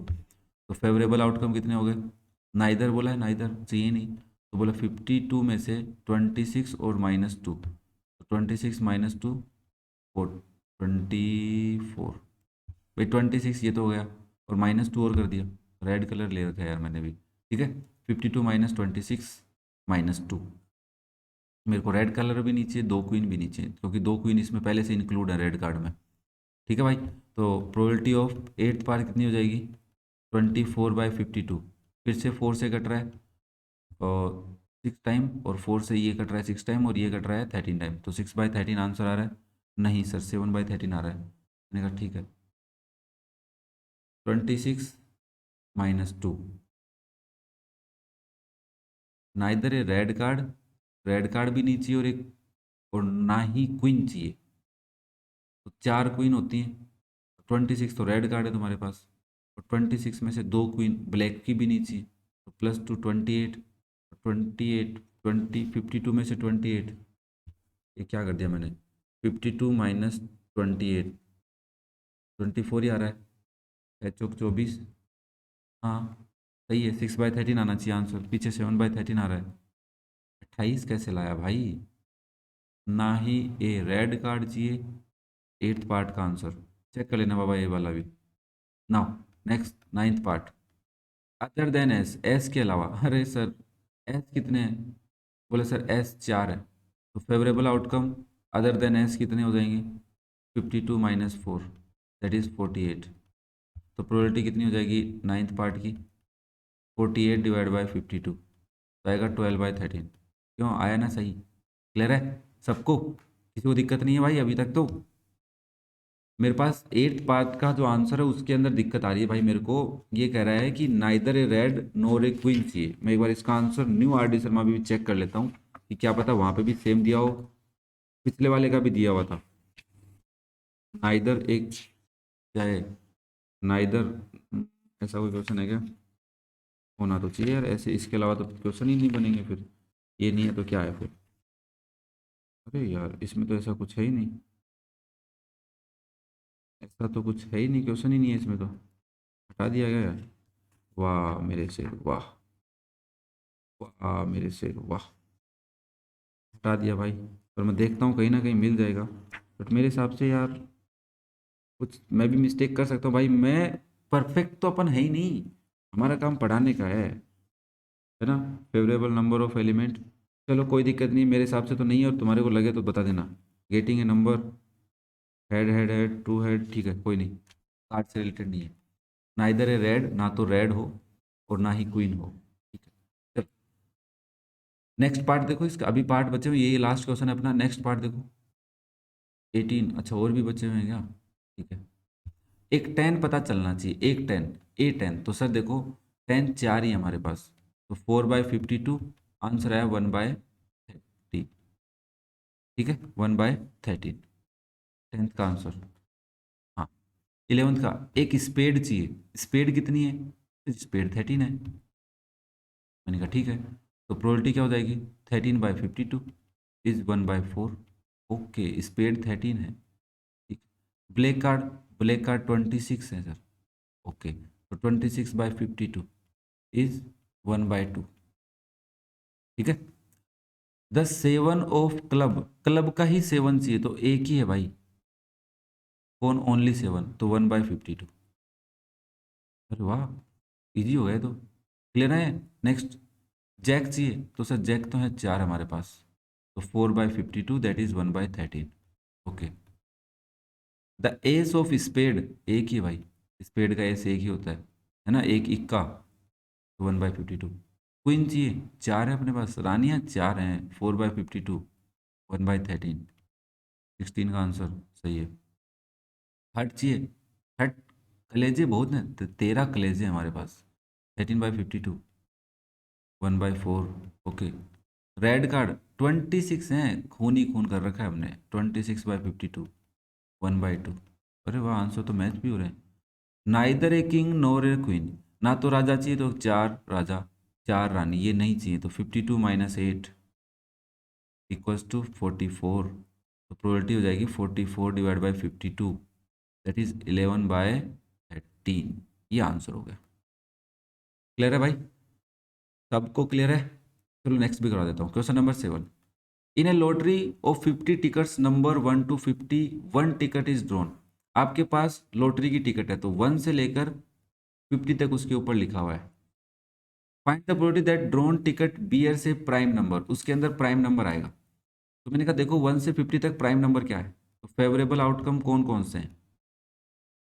तो फेवरेबल आउटकम कितने हो गए, नाइदर बोला है, नाइदर चाहिए नहीं, तो बोला 52 में से 26 और -2, तो 26 - 2 4, 24। भाई 26 ये तो हो गया, और -2 और कर दिया, रेड कलर ले रखा है यार मैंने भी, ठीक है। 52 - 26 -2, मेरे को रेड कलर भी नीचे, दो क्वीन भी नीचे, क्योंकि दो क्वीन इसमें पहले से इंक्लूड है रेड कार्ड में, ठीक है भाई। तो प्रोबेबिलिटी ऑफ एट्थ पार्ट कितनी हो जाएगी, 24/52। फिर से 4 से कट रहा है और 6 टाइम, और 4 से ये कट रहा है 6 टाइम, और ये कट रहा है 13 टाइम, तो 6/13 आंसर आ रहा है। नहीं सर 7/13 आ रहा है। मैंने कहा ठीक है, 26 - 2, नाइदर ए रेड कार्ड, रेड कार्ड भी नहीं चाहिए, और एक और ना ही क्वीन चाहिए, तो 4 क्वीन होती हैं। 26 तो रेड कार्ड है तुम्हारे पास, और 26 में से दो क्वीन ब्लैक की भी नहीं चाहिए, तो +2 28, 28 20, 52 में से 28, ये क्या कर दिया मैंने, 52 - 28, 24 ही आ रहा है, चौक 24। हाँ सही है, 6/13 आना चाहिए आंसर, पीछे 7/13 आ रहा है। 28 कैसे लाया भाई, ना ही ए रेड कार्ड चाहिए, एट्थ पार्ट का आंसर चेक कर लेना बाबा, ये वाला भी। Now next ninth part, other than S, S के अलावा, अरे सर एस कितने हैं, बोले सर एस 4 है, तो favourable outcome other than S कितने हो जाएंगे, 52 - 4, दैट इज 48। तो प्रोबेबिलिटी कितनी हो जाएगी नाइन्थ पार्ट की, 48/52, तो आएगा 12/13। क्यों आया ना सही, क्लियर है सबको, किसी को दिक्कत नहीं है भाई अभी तक तो। मेरे पास एट्थ पार्ट का जो आंसर है उसके अंदर दिक्कत आ रही है भाई, मेरे को ये कह रहा है कि नाइदर ए रेड नोर ए क्वीन चाहिए। मैं एक बार इसका answer new R D Sharma भी चेक कर लेता हूँ, कि क्या पता वहाँ पे भी सेम दिया हो, पिछले वाले का भी दिया हुआ था। नाइदर एक क्या है, नाइदर, ऐसा कोई क्वेश्चन है क्या, होना तो चाहिए यार ऐसे, इसके अलावा तो क्वेश्चन ही नहीं बनेंगे फिर, ये नहीं है तो क्या है फिर। अरे यार इसमें तो ऐसा कुछ है ही नहीं, ऐसा तो कुछ है ही नहीं, क्वेश्चन ही नहीं है इसमें तो, हटा दिया गया है। वाह मेरे से वाह, वाह मेरे से वाह, हटा दिया भाई। पर मैं देखता हूँ कहीं ना कहीं मिल जाएगा, बट मेरे हिसाब से यार कुछ मैं भी मिस्टेक कर सकता हूँ भाई, मैं परफेक्ट तो अपन है ही नहीं, हमारा काम पढ़ाने का है ना। फेवरेबल नंबर ऑफ एलिमेंट, चलो कोई दिक्कत नहीं, मेरे हिसाब से तो नहीं है, और तुम्हारे को लगे तो बता देना। Getting a number, head head head two head, ठीक है कोई नहीं, कार्ड से रिलेटेड नहीं है। नाइदर ए रेड, ना तो रेड हो और ना ही क्वीन हो, ठीक है। नेक्स्ट पार्ट देखो इसका, अभी पार्ट बचे हुए, यही लास्ट क्वेश्चन है अपना। नेक्स्ट पार्ट देखो 18, अच्छा और भी बचे हुए हैं क्या, ठीक है। एक 10 पता चलना चाहिए, एक 10, A10, तो सर देखो 10 4 ही है हमारे पास, तो 4/52, आंसर आया 1/30, ठीक है 1/13, 10th का आंसर। हाँ 11th का, एक स्पेड चाहिए, स्पेड कितनी है, स्पेड 13 है। मैंने कहा ठीक है, तो प्रोबेबिलिटी क्या हो जाएगी, 13/52 इज 1/4। ओके स्पेड 13 है, ठीक ब्लैक कार्ड 26 है सर। ओके, तो 26/52 इज 1/2। ठीक है। The seven of club, club का ही सेवन चाहिए तो एक ही है भाई, कौन, ओनली सेवन, तो 1/52। अरे वाह, इजी हो गया तो। क्लियर है। नेक्स्ट, जैक चाहिए तो सर जैक तो है 4 हमारे पास, तो 4/52 that is 1/13। Okay. The ace of spade, एक ही है भाई, स्पेड का एस एक ही होता है ना, एक इक्का, 1/52। क्वीन चाहिए, 4 है अपने पास, रानियाँ 4 हैं, 4/52, 1/13, 16 का आंसर सही है। हट चाहिए, हट, कलेजे बहुत हैं, 13 कलेजे हैं हमारे पास, 13/52, 1/4। ओके। रेड कार्ड 26 हैं, खून ही खून कर रखा है हमने, 26/52, 1/2। अरे वाह, आंसर तो मैच भी हो रहे हैं। Neither a king NOR A queen, ना तो राजा चाहिए तो 4 राजा 4 रानी, ये नहीं चाहिए, तो 52 - 8 इक्वल्स टू 44। तो प्रोबेबिलिटी हो जाएगी 44/52, दैट इज 11/13। ये आंसर हो गया। क्लियर है भाई, सबको क्लियर है। चलो नेक्स्ट भी करा देता हूँ। Question number 7, in A lottery of 50 tickets number 1 to 50 1 ticket is drawn. आपके पास लॉटरी की टिकट है, तो 1 से लेकर 50 तक उसके ऊपर लिखा हुआ है। Find the probability that drawn ticket bear से प्राइम नंबर, उसके अंदर प्राइम नंबर आएगा। तो मैंने कहा देखो 1 से 50 तक प्राइम नंबर क्या है, तो फेवरेबल आउटकम कौन कौन से हैं,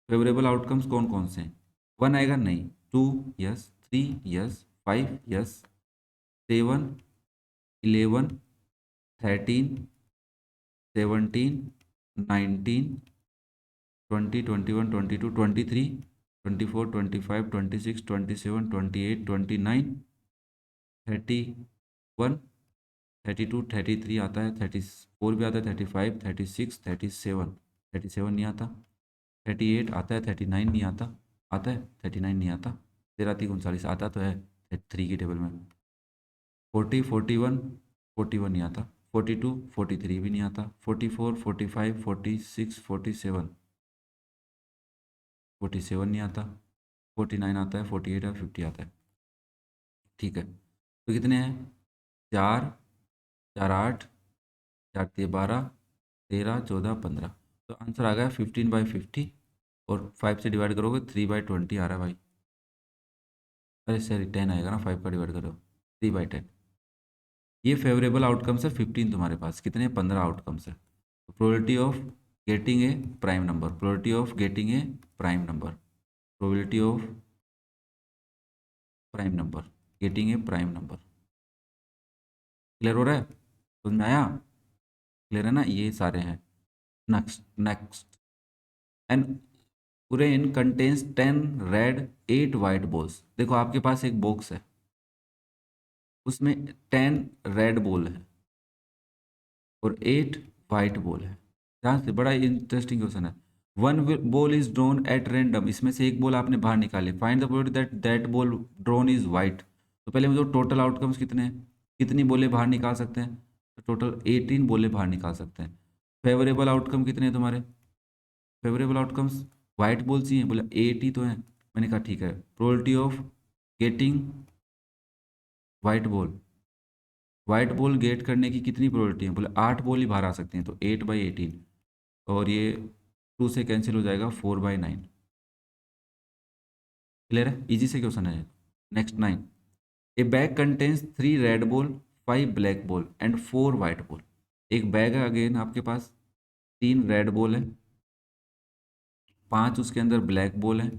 फेवरेबल आउटकम्स कौन कौन से हैं। 1 आएगा नहीं, 2 यस, 3 यस, 5 यस, 7 11 13 17 19 20 21 22 23 24 25 26 27 28 29 31 32 33 आता है, 34 भी आता है, 35 36 37, 37 नहीं आता, 38 आता है, 39 नहीं आता, आता है 39 नहीं आता, 13 39 आता तो है 3 की टेबल में, 40 41 41 नहीं आता, 42 43 भी नहीं आता, 44 45 46 47 47 नहीं आता, 49 आता है, 48 और 50 आता है। ठीक है, तो कितने हैं, 4 4 8 4 3 12 13 14 15, तो आंसर आ गया 15/50, और 5 से डिवाइड करोगे 3/20 आ रहा है भाई। अरे सॉरी 10 आएगा ना, 5 का डिवाइड करो 3/10। ये फेवरेबल आउटकम्स है 15 तुम्हारे पास, कितने, 15 आउटकम्स है। Probability of getting A prime number, probability of getting A prime number, probability of prime number, getting A prime number. Clear हो रहा है, समझ में आया, क्लियर है ना, ये सारे हैं। Next next, an urn contains 10 red 8 white balls. देखो आपके पास एक बॉक्स है, उसमें 10 रेड बॉल है और 8 वाइट बॉल है। ध्यान से, बड़ा इंटरेस्टिंग क्वेश्चन है। 1 ball is drawn at random, इसमें से एक बॉल आपने बाहर निकाली, find the probability that that ball drawn is white. तो पहले मुझे टोटल आउटकम्स कितने हैं, कितनी बोले बाहर निकाल सकते हैं, तो टोटल 18 बोले बाहर निकाल सकते हैं। फेवरेबल आउटकम कितने हैं तुम्हारे, फेवरेबल आउटकम्स, वाइट बॉल चाहिए, बोले 8 ही तो हैं। मैंने कहा ठीक है, probability of getting white ball, white ball get करने की कितनी प्रोबेबिलिटी है, बोले 8 बॉल ही बाहर आ सकते हैं, तो 8/18, और ये 2 से कैंसिल हो जाएगा, 4/9। क्लियर है, इजी से क्वेश्चन है। Next 9, A bag contains 3 red ball 5 black ball and 4 white ball. एक बैग है अगेन आपके पास, 3 रेड बॉल है, 5 उसके अंदर ब्लैक बॉल है,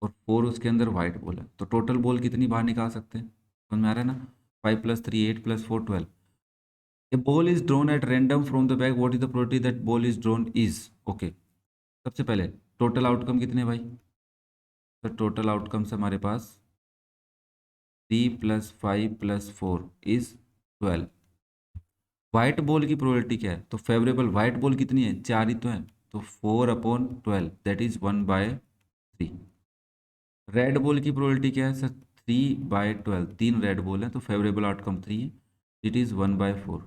और 4 उसके अंदर वाइट बॉल है, तो टोटल बॉल कितनी बाहर निकाल सकते हैं, समझ में आ रहा है ना। 5 + 3 8 + 4 12। ए ball is drawn at random from the bag, what is the probability that ball is drawn is. Okay, सबसे पहले टोटल आउटकम कितने हैं भाई, तो टोटल आउटकम्स हमारे पास 3 + 5 + 4 इज 12। वाइट बॉल की प्रोबेबिलिटी क्या है, तो फेवरेबल वाइट बॉल कितनी है, 4 ही तो है, तो 4/12 दैट इज 1/3। रेड बॉल की प्रोबेबिलिटी क्या है सर, 3/12, 3 रेड बॉल है, तो फेवरेबल आउटकम 3 है, इट इज़ 1/4।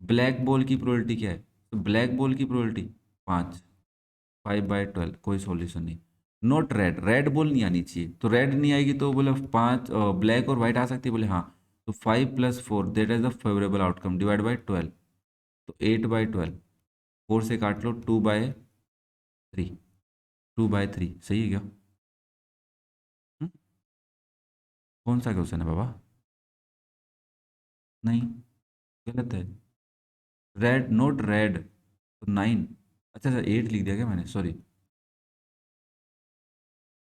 ब्लैक बॉल की प्रोबेबिलिटी क्या है, तो ब्लैक बॉल की प्रोबेबिलिटी 5, 5/12, कोई सॉल्यूशन नहीं। नॉट रेड, रेड बॉल नहीं आनी चाहिए, तो रेड नहीं आएगी तो बोले 5, ब्लैक और वाइट आ सकती है, बोले हाँ, तो 5+4 that is the favourable outcome divide by 12, तो 8/12, 4 से काट लो, 2/3, 2/3 सही है क्या? हम्म? कौन सा क्वेश्चन है बाबा? नहीं, गलत है। रेड, नॉट रेड, तो 9, अच्छा अच्छा 8 लिख दिया क्या मैंने, सॉरी,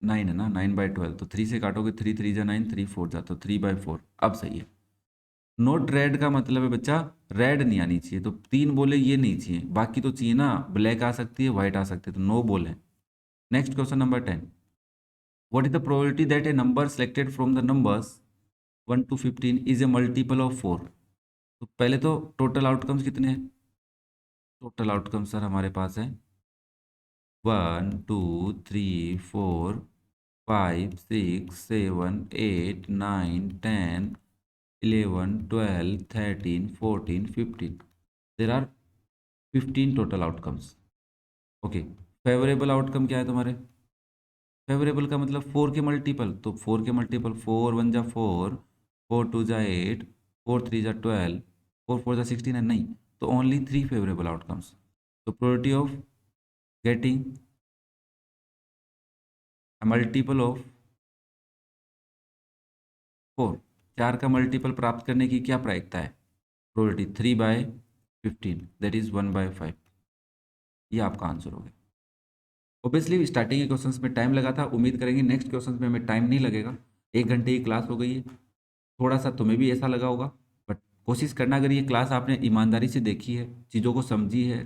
9 है ना, 9/12, तो 3 से काटोगे, 3 3 जा 9, 3 4 जा, तो 3/4, अब सही है। नॉट रेड का मतलब है बच्चा, रेड नहीं आनी चाहिए, तो 3 बोले ये नहीं चाहिए, बाकी तो चाहिए ना, ब्लैक आ सकती है, व्हाइट आ सकती है, तो नो बोले। Next question number 10, what is the probability that A number selected from the numbers 1 to 15 is a multiple of 4? तो पहले तो टोटल आउटकम्स कितने हैं? टोटल आउटकम सर हमारे पास है 1 2 3 4 5 6 7 8 9 10 11 12 13 14 15, there are 15 total outcomes. Okay, favourable outcome क्या है तुम्हारे? फेवरेबल का मतलब 4 के मल्टीपल, तो 4 के मल्टीपल, 4 1 जा 4, 4 2 जा 8, 4 3 जा 12, 4 4 जा 16 है, नहीं, तो ओनली 3 फेवरेबल आउटकम्स। तो probability of getting a multiple of 4, 4 का मल्टीपल प्राप्त करने की क्या प्रायिकता है? Probability 3/15, that is 1/5। ये आपका आंसर हो गया। ऑब्वियसली स्टार्टिंग के क्वेश्चंस में टाइम लगा था, उम्मीद करेंगे नेक्स्ट क्वेश्चंस में हमें टाइम नहीं लगेगा। 1 घंटे की क्लास हो गई है, थोड़ा सा तुम्हें भी ऐसा लगा होगा, बट कोशिश करना, अगर ये क्लास आपने ईमानदारी से देखी है, चीज़ों को समझी है,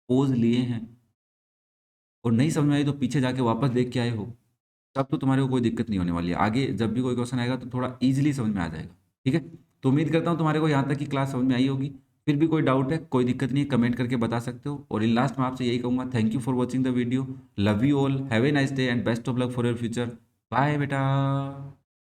पोज लिए हैं, और नहीं समझ में आई तो पीछे जाके वापस देख के आए हो, तब तो तुम्हारे को कोई दिक्कत नहीं होने वाली है। आगे जब भी कोई क्वेश्चन आएगा तो थोड़ा ईजिली समझ में आ जाएगा। ठीक है, तो उम्मीद करता हूँ तुम्हारे को यहाँ तक की क्लास समझ में आई होगी। फिर भी कोई डाउट है, कोई दिक्कत नहीं है, कमेंट करके बता सकते हो। और इन लास्ट में आपसे यही कहूँगा, thank you for watching the video, love you all, have a nice day and best of luck for your future. Bye बेटा।